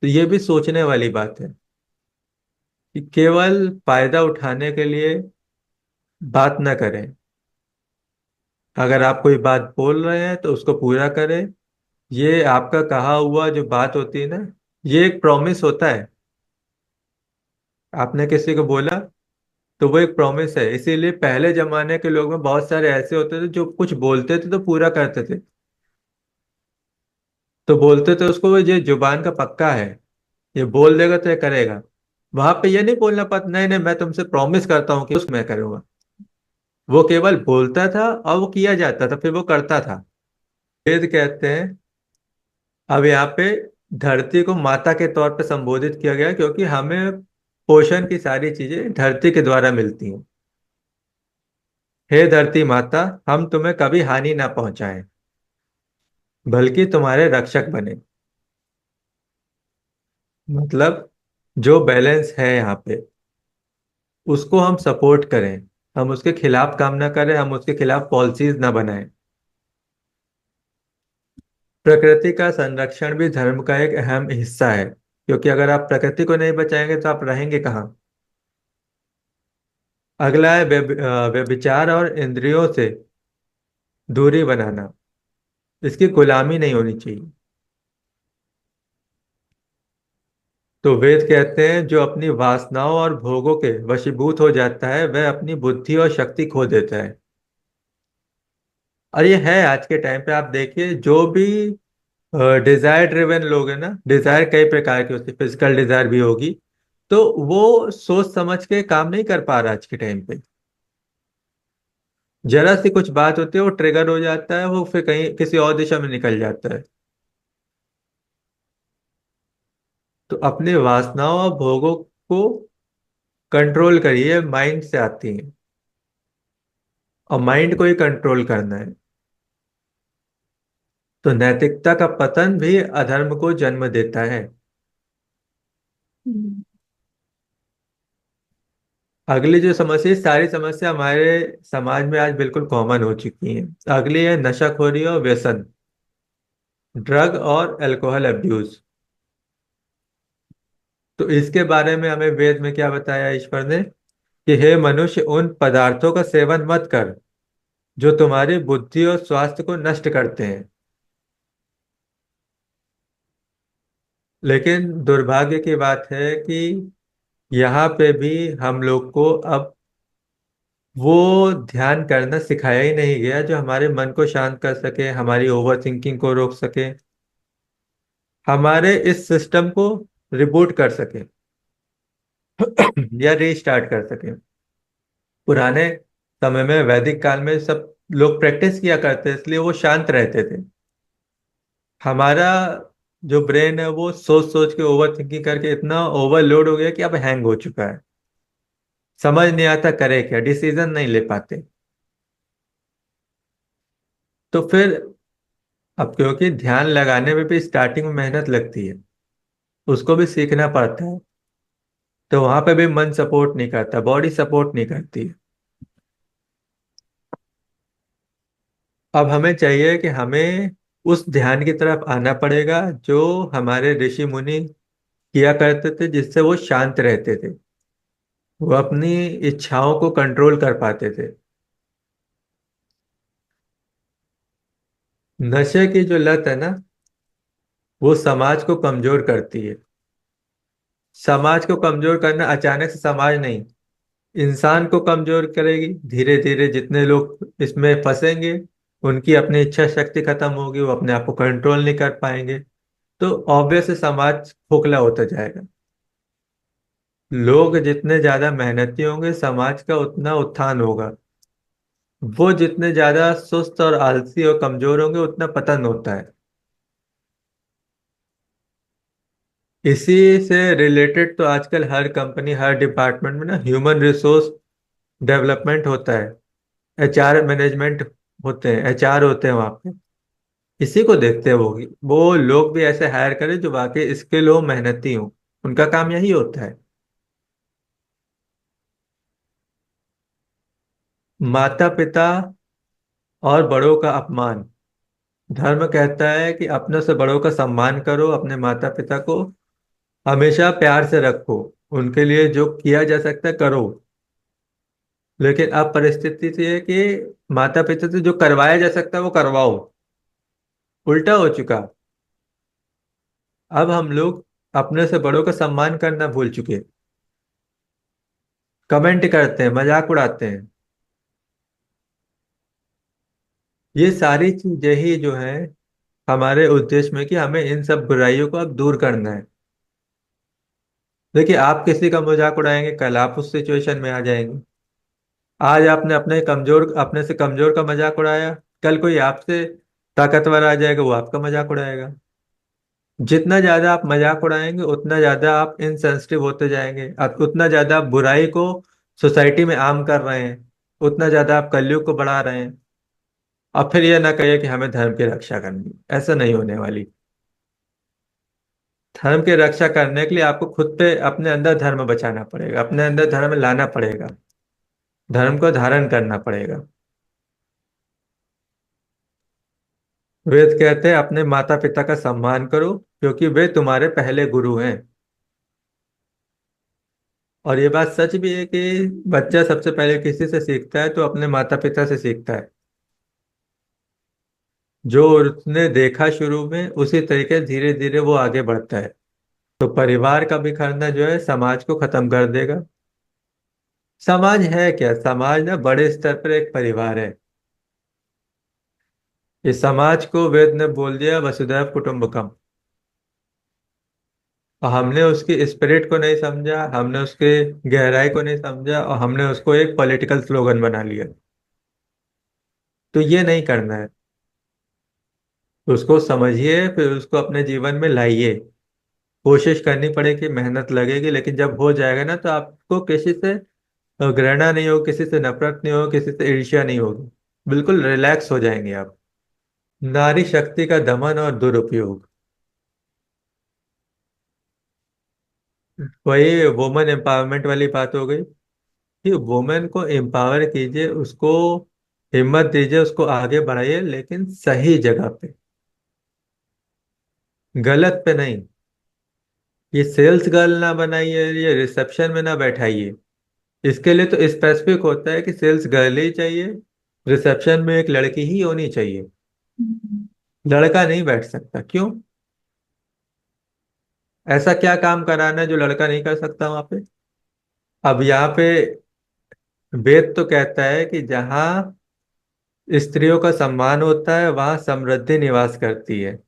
तो ये भी सोचने वाली बात है कि केवल फायदा उठाने के लिए बात न करें। अगर आप कोई बात बोल रहे हैं तो उसको पूरा करें। ये आपका कहा हुआ जो बात होती है ना, ये एक प्रॉमिस होता है। आपने किसी को बोला तो वो एक प्रॉमिस है। इसीलिए पहले जमाने के लोग में बहुत सारे ऐसे होते थे जो कुछ बोलते थे तो पूरा करते थे। तो बोलते थे उसको, वो ये जुबान का पक्का है, ये बोल देगा तो ये करेगा। वहां पे ये नहीं बोलना पड़ता, नहीं नहीं मैं तुमसे प्रॉमिस करता हूँ कि उसको मैं करूंगा। वो केवल बोलता था और वो किया जाता था, फिर वो करता था। वेद कहते हैं, अब यहाँ पे धरती को माता के तौर पे संबोधित किया गया, क्योंकि हमें पोषण की सारी चीजें धरती के द्वारा मिलती हैं। हे धरती माता, हम तुम्हें कभी हानि ना पहुंचाएं, बल्कि तुम्हारे रक्षक बने। मतलब जो बैलेंस है यहाँ पे उसको हम सपोर्ट करें, हम उसके खिलाफ काम ना करें, हम उसके खिलाफ पॉलिसीज ना बनाएं। प्रकृति का संरक्षण भी धर्म का एक अहम हिस्सा है, क्योंकि अगर आप प्रकृति को नहीं बचाएंगे तो आप रहेंगे कहाँ। अगला है व्यभिचार और इंद्रियों से दूरी बनाना। इसकी गुलामी नहीं होनी चाहिए। तो वेद कहते हैं जो अपनी वासनाओं और भोगों के वशीभूत हो जाता है वह अपनी बुद्धि और शक्ति खो देता है। और ये है आज के टाइम पे, आप देखिए जो भी डिजायर ड्रिवन लोग हैं ना, डिजायर कई प्रकार की होती है, फिजिकल डिजायर भी होगी, तो वो सोच समझ के काम नहीं कर पा रहा आज के टाइम पे। जरा सी कुछ बात होती है वो ट्रिगर हो जाता है, वो फिर कहीं किसी और दिशा में निकल जाता है। तो अपनी वासनाओं और भोगों को कंट्रोल करिए, माइंड से आती हैं, और माइंड को ही कंट्रोल करना है। तो नैतिकता का पतन भी अधर्म को जन्म देता है। हम्म। अगली जो समस्या, सारी समस्या हमारे समाज में आज बिल्कुल कॉमन हो चुकी है। अगली है नशाखोरी और व्यसन, ड्रग और अल्कोहल अब्यूज। तो इसके बारे में हमें वेद में क्या बताया ईश्वर ने, कि हे मनुष्य उन पदार्थों का सेवन मत कर जो तुम्हारी बुद्धि और स्वास्थ्य को नष्ट करते हैं। लेकिन दुर्भाग्य की बात है कि यहाँ पे भी हम लोग को अब वो ध्यान करना सिखाया ही नहीं गया जो हमारे मन को शांत कर सके, हमारी ओवर थिंकिंग को रोक सके, हमारे इस सिस्टम को रिबूट कर सके या रीस्टार्ट कर सके। पुराने समय में, वैदिक काल में सब लोग प्रैक्टिस किया करते इसलिए वो शांत रहते थे। हमारा जो ब्रेन है वो सोच सोच के, ओवर थिंकिंग करके इतना ओवरलोड हो गया कि अब हैंग हो चुका है। समझ नहीं आता करे क्या, डिसीजन नहीं ले पाते। तो फिर अब क्योंकि ध्यान लगाने में भी स्टार्टिंग में मेहनत लगती है, उसको भी सीखना पड़ता है, तो वहां पे भी मन सपोर्ट नहीं करता, बॉडी सपोर्ट नहीं करती है। अब हमें चाहिए कि हमें उस ध्यान की तरफ आना पड़ेगा जो हमारे ऋषि मुनि किया करते थे, जिससे वो शांत रहते थे, वो अपनी इच्छाओं को कंट्रोल कर पाते थे। नशे की जो लत है ना, वो समाज को कमजोर करती है। समाज को कमजोर करना अचानक से समाज नहीं, इंसान को कमजोर करेगी। धीरे धीरे जितने लोग इसमें फंसेंगे उनकी अपनी इच्छा शक्ति खत्म होगी, वो अपने आप को कंट्रोल नहीं कर पाएंगे, तो ऑब्वियस समाज खोखला होता जाएगा। लोग जितने ज्यादा मेहनती होंगे समाज का उतना उत्थान होगा, वो जितने ज्यादा सुस्त और आलसी और कमजोर होंगे उतना पतन होता है। इसी से रिलेटेड तो आजकल हर कंपनी, हर डिपार्टमेंट में ना ह्यूमन रिसोर्स डेवलपमेंट होता है, एचआर मैनेजमेंट होते हैं, एचआर होते हैं वहां पे। इसी को देखते हैं वो लोग भी ऐसे हायर करें जो वाकई स्किल हो, मेहनती हो। उनका काम यही होता है। माता पिता और बड़ों का अपमान, धर्म कहता है कि अपनों से बड़ों का सम्मान करो, अपने माता पिता को हमेशा प्यार से रखो, उनके लिए जो किया जा सकता है करो। लेकिन अब परिस्थिति ये है कि माता पिता से जो करवाया जा सकता है वो करवाओ, उल्टा हो चुका। अब हम लोग अपने से बड़ों का सम्मान करना भूल चुके हैं, कमेंट करते हैं, मजाक उड़ाते हैं। ये सारी चीजें ही जो है हमारे उद्देश्य में कि हमें इन सब बुराइयों को अब दूर करना है। देखिए, आप किसी का मजाक उड़ाएंगे, कल आप उस सिचुएशन में आ जाएंगे। आज आपने अपने से कमजोर का मजाक उड़ाया, कल कोई आपसे ताकतवर आ जाएगा, वो आपका मजाक उड़ाएगा। जितना ज्यादा आप मजाक उड़ाएंगे उतना ज्यादा आप इनसेंसिटिव होते जाएंगे, आप उतना ज्यादा आप बुराई को सोसाइटी में आम कर रहे हैं, उतना ज्यादा आप कलयुग को बढ़ा रहे हैं। अब फिर यह ना कहिए कि हमें धर्म की रक्षा करनी है, ऐसा नहीं होने वाली। धर्म की रक्षा करने के लिए आपको खुद पे अपने अंदर धर्म बचाना पड़ेगा, अपने अंदर धर्म लाना पड़ेगा, धर्म को धारण करना पड़ेगा। वेद कहते हैं अपने माता पिता का सम्मान करो क्योंकि वे तुम्हारे पहले गुरु हैं। और ये बात सच भी है कि बच्चा सबसे पहले किसी से सीखता है तो अपने माता पिता से सीखता है। जो उसने देखा शुरू में उसी तरीके धीरे धीरे वो आगे बढ़ता है। तो परिवार का बिखरना जो है समाज को खत्म कर देगा। समाज है क्या? समाज ना बड़े स्तर पर एक परिवार है। इस समाज को वेद ने बोल दिया वसुधैव कुटुंबकम। और हमने उसकी स्पिरिट को नहीं समझा, हमने उसके गहराई को नहीं समझा, और हमने उसको एक पॉलिटिकल स्लोगन बना लिया। तो ये नहीं करना है। उसको समझिए, फिर उसको अपने जीवन में लाइए। कोशिश करनी पड़ेगी, मेहनत लगेगी, लेकिन जब हो जाएगा ना तो आपको किसी से घृणा नहीं होगी, किसी से नफरत नहीं होगी, किसी से ईर्ष्या नहीं होगी। बिल्कुल रिलैक्स हो जाएंगे आप। नारी शक्ति का दमन और दुरुपयोग, वही वुमेन एम्पावरमेंट वाली बात हो गई कि वुमेन को एम्पावर कीजिए, उसको हिम्मत दीजिए, उसको आगे बढ़ाइए, लेकिन सही जगह पे, गलत पे नहीं। ये सेल्स गर्ल ना बनाइए, ये रिसेप्शन में ना बैठाइए। इसके लिए तो स्पेसिफिक होता है कि सेल्स गर्ल ही चाहिए, रिसेप्शन में एक लड़की ही होनी चाहिए, हम्म। लड़का नहीं बैठ सकता। क्यों? ऐसा क्या काम कराना है जो लड़का नहीं कर सकता वहां पे? अब यहाँ पे वेद तो कहता है कि जहाँ स्त्रियों का सम्मान होता है वहां समृद्धि निवास करती है,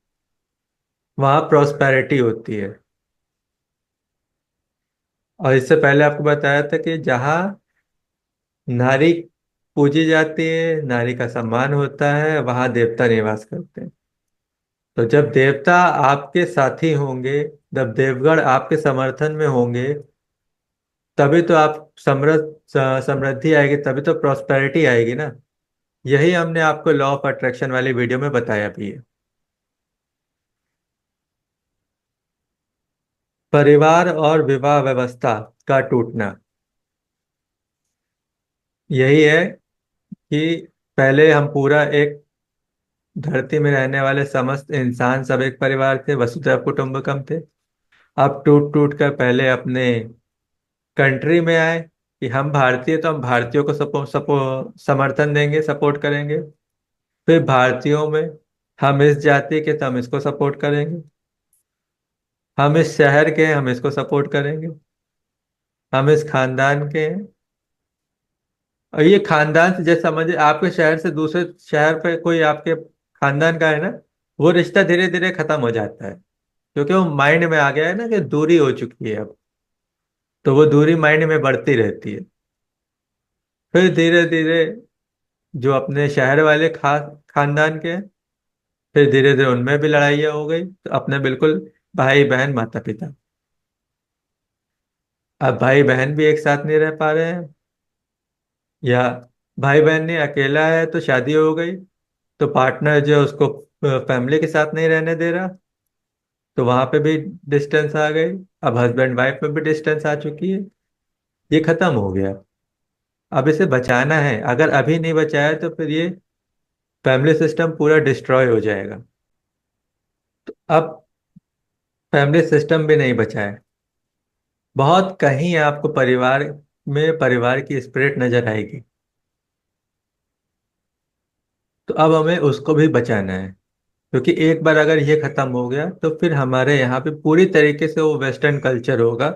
वहां प्रॉस्पेरिटी होती है। और इससे पहले आपको बताया था कि जहाँ नारी पूजी जाती है, नारी का सम्मान होता है, वहां देवता निवास करते हैं। तो जब देवता आपके साथी होंगे, जब देवगण आपके समर्थन में होंगे, तभी तो आप समृद्धि आएगी, तभी तो प्रॉस्पेरिटी आएगी ना। यही हमने आपको लॉ ऑफ अट्रैक्शन वाली वीडियो में बताया भी है। परिवार और विवाह व्यवस्था का टूटना यही है कि पहले हम पूरा एक धरती में रहने वाले समस्त इंसान सब एक परिवार थे, वसुधैव कुटुंबकम थे। अब टूट टूट कर पहले अपने कंट्री में आए कि हम भारतीय, तो हम भारतीयों को समर्थन देंगे, सपोर्ट करेंगे। फिर भारतीयों में हम इस जाति के तो हम इसको सपोर्ट करेंगे, हम इस शहर के हैं हम इसको सपोर्ट करेंगे, हम इस खानदान के हैं। और ये खानदान से जैसे समझिए आपके शहर से दूसरे शहर पे कोई आपके खानदान का है ना, वो रिश्ता धीरे धीरे खत्म हो जाता है, क्योंकि वो माइंड में आ गया है ना कि दूरी हो चुकी है अब। तो वो दूरी माइंड में बढ़ती रहती है। फिर धीरे धीरे जो अपने शहर वाले खानदान के हैं, फिर धीरे धीरे उनमें भी लड़ाइयाँ हो गई, तो अपने बिल्कुल भाई बहन माता पिता। अब भाई बहन भी एक साथ नहीं रह पा रहे हैं, या भाई बहन नहीं, अकेला है तो शादी हो गई, तो पार्टनर जो है उसको फैमिली के साथ नहीं रहने दे रहा, तो वहां पे भी डिस्टेंस आ गई। अब हस्बैंड वाइफ में भी डिस्टेंस आ चुकी है। ये खत्म हो गया। अब इसे बचाना है, अगर अभी नहीं बचाया तो फिर ये फैमिली सिस्टम पूरा डिस्ट्रॉय हो जाएगा। अब फैमिली सिस्टम भी नहीं बचा है, बहुत कहीं आपको परिवार में परिवार की स्पिरिट नजर आएगी। तो अब हमें उसको भी बचाना है, क्योंकि एक बार अगर ये खत्म हो गया तो फिर हमारे यहाँ पे पूरी तरीके से वो वेस्टर्न कल्चर होगा,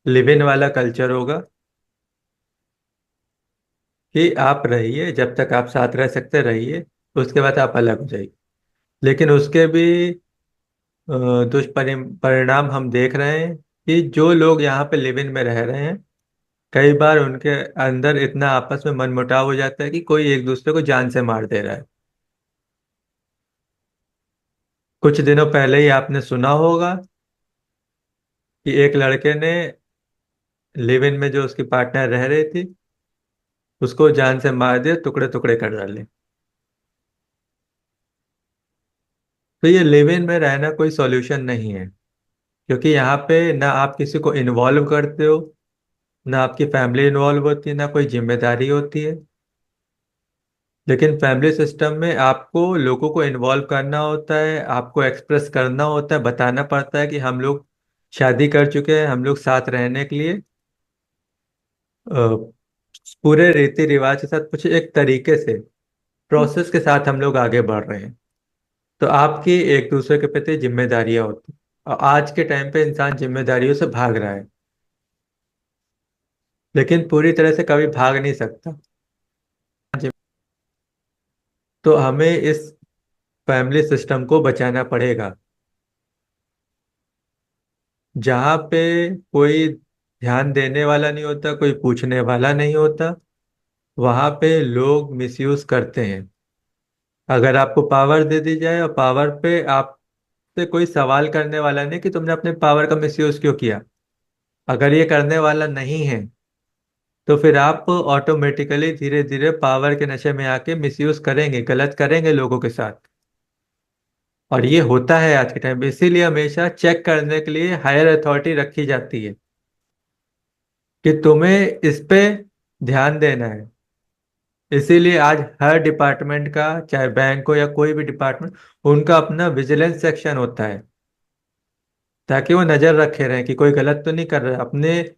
लिव इन वाला कल्चर होगा कि आप रहिए जब तक आप साथ रह सकते रहिए, उसके बाद आप अलग हो जाइए। लेकिन उसके भी दुष्परिणाम हम देख रहे हैं कि जो लोग यहाँ पे लिव इन में रह रहे हैं, कई बार उनके अंदर इतना आपस में मनमुटाव हो जाता है कि कोई एक दूसरे को जान से मार दे रहा है। कुछ दिनों पहले ही आपने सुना होगा कि एक लड़के ने लिव इन में जो उसकी पार्टनर रह रही थी उसको जान से मार दिया, टुकड़े टुकड़े कर डाले। तो ये लिव इन में रहना कोई सॉल्यूशन नहीं है, क्योंकि यहाँ पे ना आप किसी को इन्वॉल्व करते हो, ना आपकी फैमिली इन्वॉल्व होती है, ना कोई जिम्मेदारी होती है। लेकिन फैमिली सिस्टम में आपको लोगों को इन्वॉल्व करना होता है, आपको एक्सप्रेस करना होता है, बताना पड़ता है कि हम लोग शादी कर चुके हैं, हम लोग साथ रहने के लिए पूरे रीति रिवाज के साथ कुछ एक तरीके से प्रोसेस के साथ हम लोग आगे बढ़ रहे हैं। तो आपकी एक दूसरे के प्रति जिम्मेदारियां होती हैं। और आज के टाइम पे इंसान जिम्मेदारियों से भाग रहा है, लेकिन पूरी तरह से कभी भाग नहीं सकता। तो हमें इस फैमिली सिस्टम को बचाना पड़ेगा, जहाँ पे कोई ध्यान देने वाला नहीं होता, कोई पूछने वाला नहीं होता, वहां पे लोग मिसयूज करते हैं। अगर आपको पावर दे दी जाए और पावर पे आपसे कोई सवाल करने वाला नहीं कि तुमने अपने पावर का मिसयूज क्यों किया, अगर ये करने वाला नहीं है, तो फिर आप ऑटोमेटिकली धीरे धीरे पावर के नशे में आके मिसयूज करेंगे, गलत करेंगे लोगों के साथ। और ये होता है आज के टाइम पे, इसीलिए हमेशा चेक करने के लिए हायर अथॉरिटी रखी जाती है कि तुम्हें इस पे ध्यान देना है। इसीलिए आज हर डिपार्टमेंट का, चाहे बैंक हो या कोई भी डिपार्टमेंट, उनका अपना विजिलेंस सेक्शन होता है, ताकि वो नजर रखे रहें कि कोई गलत तो नहीं कर रहा है, अपने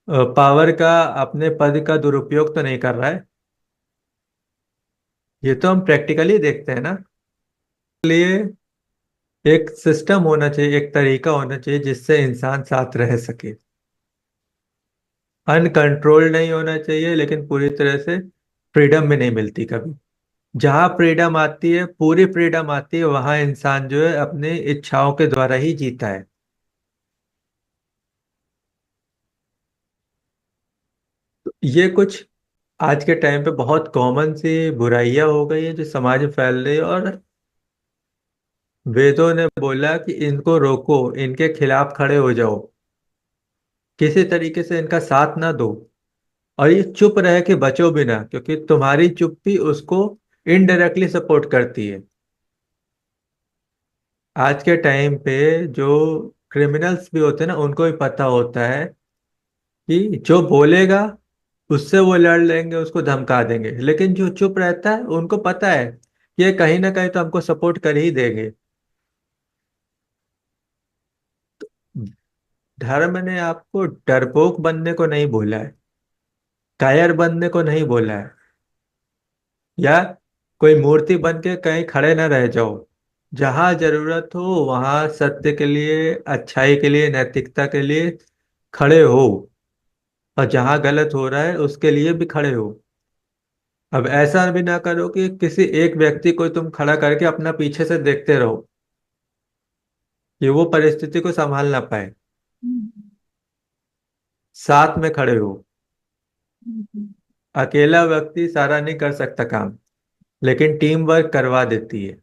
पावर का, अपने पद का दुरुपयोग तो नहीं कर रहा है। ये तो हम प्रैक्टिकली देखते हैं ना। इसलिए एक सिस्टम होना चाहिए, एक तरीका होना चाहिए जिससे इंसान साथ रह सके। अनकंट्रोल्ड नहीं होना चाहिए, लेकिन पूरी तरह से फ्रीडम भी नहीं मिलती कभी। जहाँ फ्रीडम आती है, पूरी फ्रीडम आती है, वहां इंसान जो है अपनी इच्छाओं के द्वारा ही जीता है। तो ये कुछ आज के टाइम पे बहुत कॉमन सी बुराइयां हो गई हैं जो समाज में फैल रही है, और वेदों ने बोला कि इनको रोको, इनके खिलाफ खड़े हो जाओ, किसी तरीके से इनका साथ ना दो। और ये चुप रह के बचो भी ना, क्योंकि तुम्हारी चुप्पी उसको इनडायरेक्टली सपोर्ट करती है। आज के टाइम पे जो क्रिमिनल्स भी होते हैं ना, उनको भी पता होता है कि जो बोलेगा उससे वो लड़ लेंगे, उसको धमका देंगे, लेकिन जो चुप रहता है उनको पता है कि ये कहीं ना कहीं तो हमको सपोर्ट कर ही देंगे। धर्म ने आपको डरपोक बनने को नहीं बोला है, कायर बनने को नहीं बोला है, या कोई मूर्ति बन के कहीं खड़े न रह जाओ। जहां जरूरत हो वहां सत्य के लिए, अच्छाई के लिए, नैतिकता के लिए खड़े हो, और जहां गलत हो रहा है उसके लिए भी खड़े हो। अब ऐसा भी ना करो कि किसी एक व्यक्ति को तुम खड़ा करके अपना पीछे से देखते रहो कि वो परिस्थिति को संभाल ना पाए। हम्म। साथ में खड़े हो। हम्म। अकेला व्यक्ति सारा नहीं कर सकता काम, लेकिन टीम वर्क करवा देती है।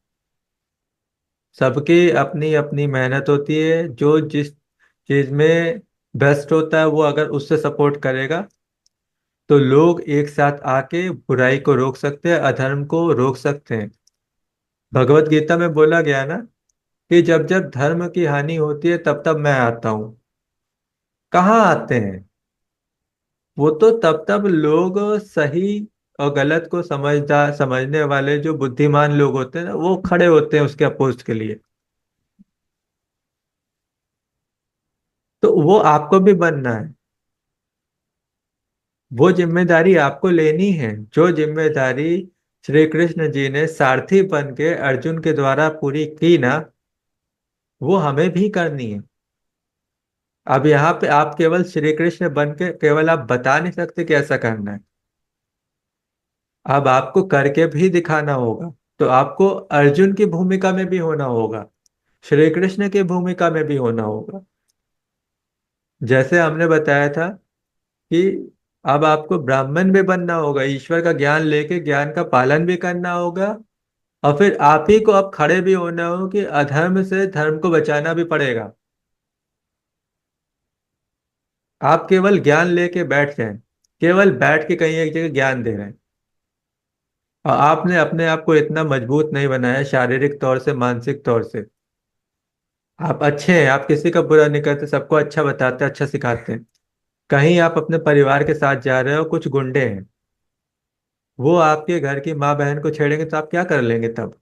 सबकी अपनी अपनी मेहनत होती है, जो जिस चीज में बेस्ट होता है वो अगर उससे सपोर्ट करेगा, तो लोग एक साथ आके बुराई को रोक सकते हैं, अधर्म को रोक सकते हैं। भगवत गीता में बोला गया ना कि जब जब धर्म की हानि होती है तब तब मैं आता हूँ। कहाँ आते हैं? वो तो तब तब लोग सही और गलत को समझदार समझने वाले जो बुद्धिमान लोग होते हैं ना, वो खड़े होते हैं उसके अपोज के लिए। तो वो आपको भी बनना है, वो जिम्मेदारी आपको लेनी है। जो जिम्मेदारी श्री कृष्ण जी ने सारथी बन के अर्जुन के द्वारा पूरी की ना, वो हमें भी करनी है। अब यहाँ पे आप केवल श्री कृष्ण बन के केवल आप बता नहीं सकते कि ऐसा करना है, अब आपको करके भी दिखाना होगा। तो आपको अर्जुन की भूमिका में भी होना होगा, श्री कृष्ण की भूमिका में भी होना होगा। जैसे हमने बताया था कि अब आपको ब्राह्मण भी बनना होगा, ईश्वर का ज्ञान लेके ज्ञान का पालन भी करना होगा, और फिर आप ही को अब खड़े भी होना हो कि अधर्म से धर्म को बचाना भी पड़ेगा। आप केवल ज्ञान लेके बैठ जाएं, केवल बैठ के कहीं एक जगह ज्ञान दे रहे हैं, और आपने अपने आप को इतना मजबूत नहीं बनाया, शारीरिक तौर से मानसिक तौर से। आप अच्छे हैं, आप किसी का बुरा नहीं करते, सबको अच्छा बताते, अच्छा सिखाते हैं। कहीं आप अपने परिवार के साथ जा रहे हो, कुछ गुंडे हैं, वो आपके घर की माँ बहन को छेड़ेंगे तो आप क्या कर लेंगे तब?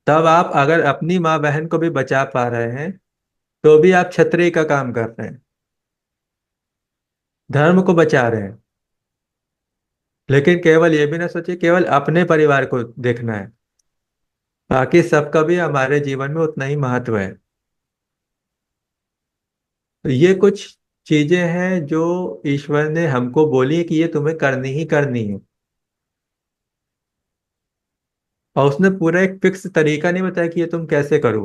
तब आप अगर अपनी माँ बहन को भी बचा पा रहे हैं तो भी आप छतरी का काम कर रहे हैं, धर्म को बचा रहे हैं। लेकिन केवल ये भी ना सोचिए केवल अपने परिवार को देखना है, बाकी सबका भी हमारे जीवन में उतना ही महत्व है। तो ये कुछ चीजें हैं जो ईश्वर ने हमको बोली है कि ये तुम्हें करनी ही करनी है। और उसने पूरा एक फिक्स तरीका नहीं बताया कि ये तुम कैसे करो,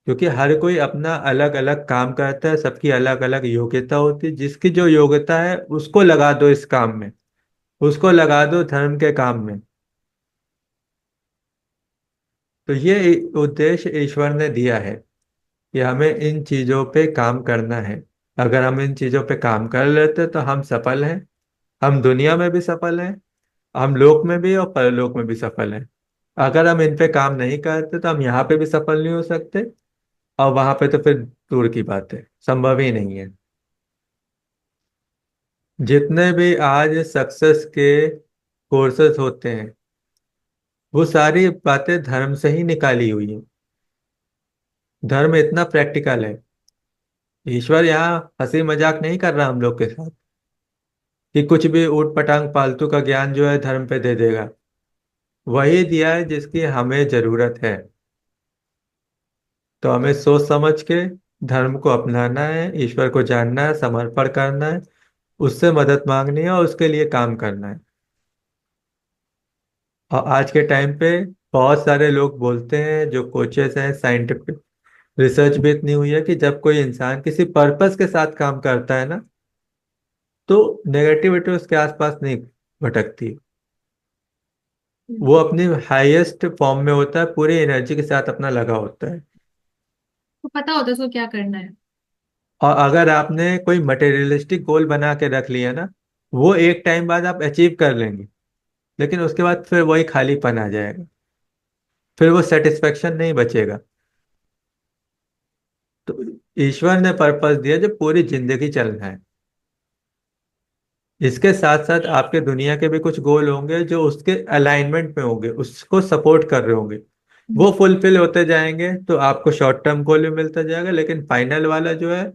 क्योंकि हर कोई अपना अलग अलग काम करता है, सबकी अलग अलग योग्यता होती है। जिसकी जो योग्यता है उसको लगा दो इस काम में, उसको लगा दो धर्म के काम में। तो ये उद्देश्य ईश्वर ने दिया है कि हमें इन चीजों पे काम करना है। अगर हम इन चीजों पे काम कर लेते तो हम सफल हैं। हम दुनिया में भी सफल हैं, हम लोक में भी और परलोक में भी सफल हैं। अगर हम इन पे काम नहीं करते तो हम यहाँ पे भी सफल नहीं हो सकते, और वहां पे तो फिर दूर की बात है, संभव ही नहीं है। जितने भी आज सक्सेस के कोर्सेस होते हैं वो सारी बातें धर्म से ही निकाली हुई हैं। धर्म इतना प्रैक्टिकल है। ईश्वर यहाँ हंसी मजाक नहीं कर रहा हम लोग के साथ कि कुछ भी ऊट पटांग फालतू का ज्ञान जो है धर्म पे दे देगा। वही दिया है जिसकी हमें जरूरत है। तो हमें सोच समझ के धर्म को अपनाना है, ईश्वर को जानना है, समर्पण करना है, उससे मदद मांगनी है और उसके लिए काम करना है। और आज के टाइम पे बहुत सारे लोग बोलते हैं, जो कोचेस हैं, साइंटिफिक रिसर्च भी इतनी हुई है कि जब कोई इंसान किसी पर्पस के साथ काम करता है ना, तो नेगेटिविटी उसके आसपास नहीं भटकती। वो हम्म। अपनी हाईएस्ट फॉर्म में होता है, पूरी एनर्जी के साथ अपना लगा होता है। तो पता होता है उसको क्या करना है। और अगर आपने कोई मटेरियलिस्टिक गोल बना के रख लिया ना, वो एक टाइम बाद आप अचीव कर लेंगे, लेकिन उसके बाद फिर वही खालीपन आ जाएगा, फिर वो सेटिस्फेक्शन नहीं बचेगा। तो ईश्वर ने पर्पस दिया जो पूरी जिंदगी चलना है। इसके साथ साथ आपके दुनिया के भी कुछ गोल होंगे जो उसके अलाइनमेंट में होंगे, उसको सपोर्ट कर रहे होंगे। हम्म। वो फुलफिल होते जाएंगे तो आपको शॉर्ट टर्म गोल भी मिलता जाएगा, लेकिन फाइनल वाला जो है,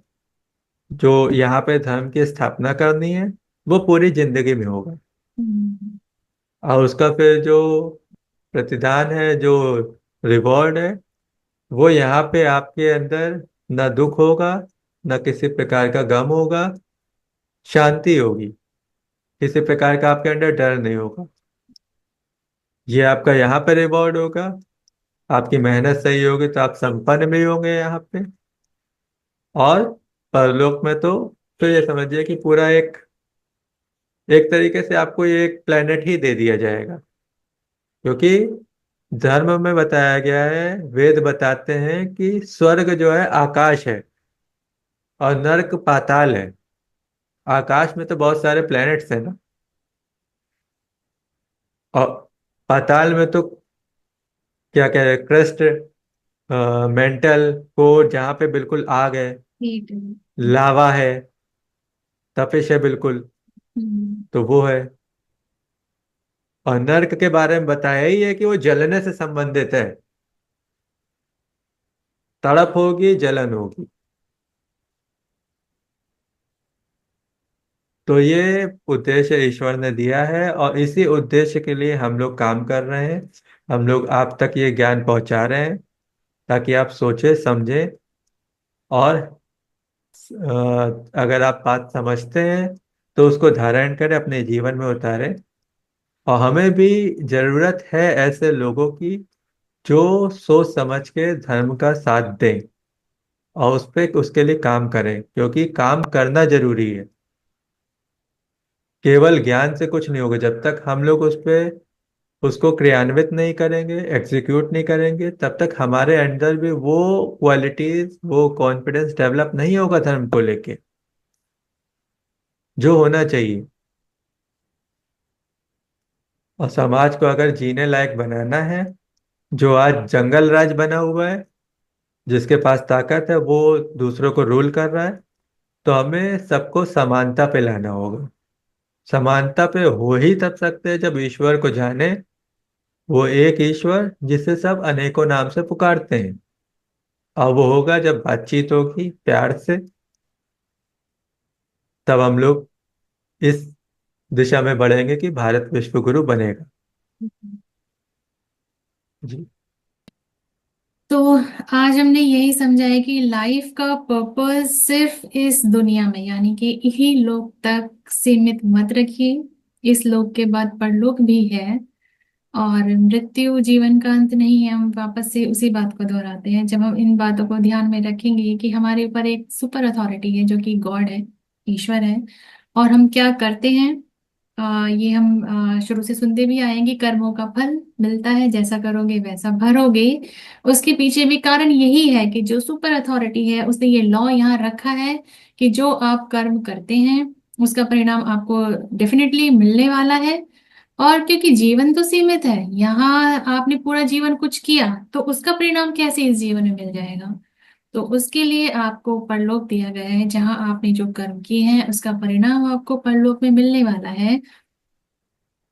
जो यहाँ पे धर्म की स्थापना करनी है, वो पूरी जिंदगी में होगा। हम्म। और उसका फिर जो प्रतिदान है, जो रिवॉर्ड है, वो यहाँ पे आपके अंदर न दुख होगा, न किसी प्रकार का गम होगा, शांति होगी। किसी प्रकार का आपके अंदर डर नहीं होगा। ये आपका यहाँ पे रिवॉर्ड होगा। आपकी मेहनत सही होगी तो आप संपन्न भी होंगे यहाँ पे। और परलोक में तो फिर ये समझिए कि पूरा एक एक तरीके से आपको ये एक प्लेनेट ही दे दिया जाएगा। क्योंकि धर्म में बताया गया है, वेद बताते हैं कि स्वर्ग जो है आकाश है और नर्क पाताल है। आकाश में तो बहुत सारे प्लैनेट्स हैं ना, और पाताल में तो क्या कह रहे, क्रस्ट, मेंटल कोर, जहाँ पे बिल्कुल आग है, ठीक है। लावा है, तपिश है बिल्कुल, हम्म। तो वो है। और नर्क के बारे में बताया ही है कि वो जलने से संबंधित है, तड़प होगी, जलन होगी। तो ये उद्देश्य ईश्वर ने दिया है और इसी उद्देश्य के लिए हम लोग काम कर रहे हैं। हम लोग आप तक ये ज्ञान पहुंचा रहे हैं ताकि आप सोचें समझें, और अगर आप बात समझते हैं तो उसको धारण करें, अपने जीवन में उतारें। और हमें भी जरूरत है ऐसे लोगों की जो सोच समझ के धर्म का साथ दें और उस पे उसके लिए काम करें, क्योंकि काम करना जरूरी है। केवल ज्ञान से कुछ नहीं होगा जब तक हम लोग उस पे उसको क्रियान्वित नहीं करेंगे, एग्जीक्यूट नहीं करेंगे, तब तक हमारे अंदर भी वो क्वालिटीज, वो कॉन्फिडेंस डेवलप नहीं होगा धर्म को लेके जो होना चाहिए। और समाज को अगर जीने लायक बनाना है, जो आज जंगल राज बना हुआ है, जिसके पास ताकत है वो दूसरों को रूल कर रहा है, तो हमें सबको समानता पे लाना होगा। समानता पे हो ही तब सकते हैं जब ईश्वर को जाने, वो एक ईश्वर जिसे सब अनेकों नाम से पुकारते हैं। और वो होगा जब बातचीत होगी प्यार से, तब हम लोग इस दिशा में बढ़ेंगे कि भारत विश्व गुरु बनेगा। जी। तो आज हमने यही समझा है कि लाइफ का पर्पस सिर्फ इस दुनिया में यानी कि इही लोक तक सीमित मत रखिए। इस लोक के बाद परलोक भी है, और मृत्यु जीवन का अंत नहीं है। हम वापस से उसी बात को दोहराते हैं। जब हम इन बातों को ध्यान में रखेंगे कि हमारे ऊपर एक सुपर अथॉरिटी है जो कि गॉड है, ईश्वर है, और हम क्या करते हैं, ये हम शुरू से सुनते भी आएंगे, कर्मों का फल मिलता है, जैसा करोगे वैसा भरोगे। उसके पीछे भी कारण यही है कि जो सुपर अथॉरिटी है उसने ये लॉ यहाँ रखा है कि जो आप कर्म करते हैं उसका परिणाम आपको डेफिनेटली मिलने वाला है। और क्योंकि जीवन तो सीमित है, यहाँ आपने पूरा जीवन कुछ किया तो उसका परिणाम कैसे इस जीवन में मिल जाएगा। तो उसके लिए आपको परलोक दिया गया है, जहां आपने जो कर्म किए हैं उसका परिणाम आपको परलोक में मिलने वाला है।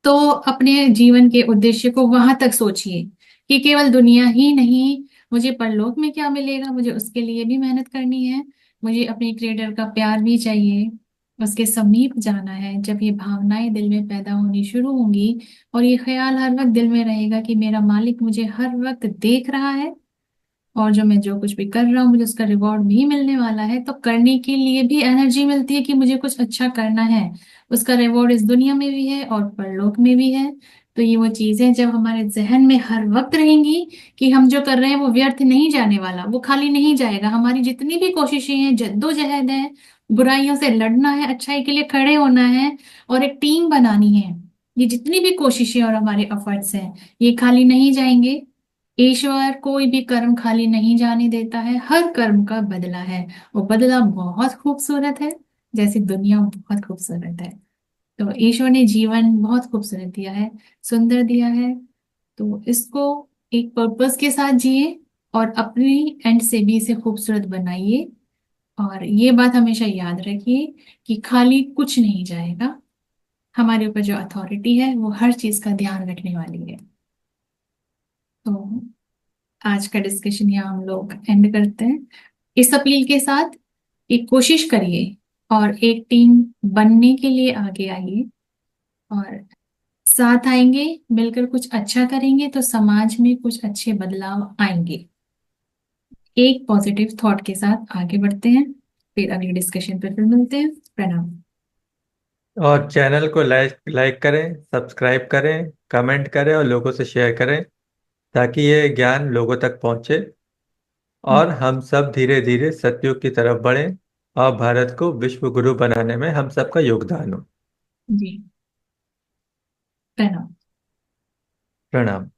तो अपने जीवन के उद्देश्य को वहां तक सोचिए कि केवल दुनिया ही नहीं, मुझे परलोक में क्या मिलेगा, मुझे उसके लिए भी मेहनत करनी है। मुझे अपने क्रिएटर का प्यार भी चाहिए, उसके समीप जाना है। जब ये भावनाएं दिल में पैदा होनी शुरू होंगी और ये ख्याल हर वक्त दिल में रहेगा कि मेरा मालिक मुझे हर वक्त देख रहा है, और जो मैं जो कुछ भी कर रहा हूँ मुझे उसका रिवॉर्ड भी मिलने वाला है, तो करने के लिए भी एनर्जी मिलती है कि मुझे कुछ अच्छा करना है। उसका रिवॉर्ड इस दुनिया में भी है और परलोक में भी है। तो ये वो चीजें जब हमारे जहन में हर वक्त रहेंगी कि हम जो कर रहे हैं वो व्यर्थ नहीं जाने वाला, वो खाली नहीं जाएगा। हमारी जितनी भी कोशिशें हैं, जद्दोजहद है, बुराइयों से लड़ना है, अच्छाई के लिए खड़े होना है और एक टीम बनानी है, ये जितनी भी कोशिशें और हमारे एफर्ट्स हैं, ये खाली नहीं जाएंगे। ईश्वर कोई भी कर्म खाली नहीं जाने देता है, हर कर्म का बदला है। वो बदला बहुत खूबसूरत है, जैसे दुनिया बहुत खूबसूरत है। तो ईश्वर ने जीवन बहुत खूबसूरत दिया है, सुंदर दिया है। तो इसको एक पर्पस के साथ जिए और अपनी एंड से भी इसे खूबसूरत बनाइए। और ये बात हमेशा याद रखिए कि खाली कुछ नहीं जाएगा। हमारे ऊपर जो अथॉरिटी है वो हर चीज का ध्यान रखने वाली है। तो आज का डिस्कशन यहाँ हम लोग एंड करते हैं इस अपील के साथ कि कोशिश करिए और एक टीम बनने के लिए आगे आइए, और साथ आएंगे, मिलकर कुछ अच्छा करेंगे तो समाज में कुछ अच्छे बदलाव आएंगे। एक पॉजिटिव थॉट के साथ आगे बढ़ते हैं, फिर अगले डिस्कशन पर फिर मिलते हैं। प्रणाम। और चैनल को लाइक लाइक करें, सब्सक्राइब करें, कमेंट करें और लोगों से शेयर करें, ताकि ये ज्ञान लोगों तक पहुंचे और हम सब धीरे धीरे सतयुग की तरफ बढ़ें और भारत को विश्व गुरु बनाने में हम सबका योगदान हो। जी। प्रणाम। प्रणाम।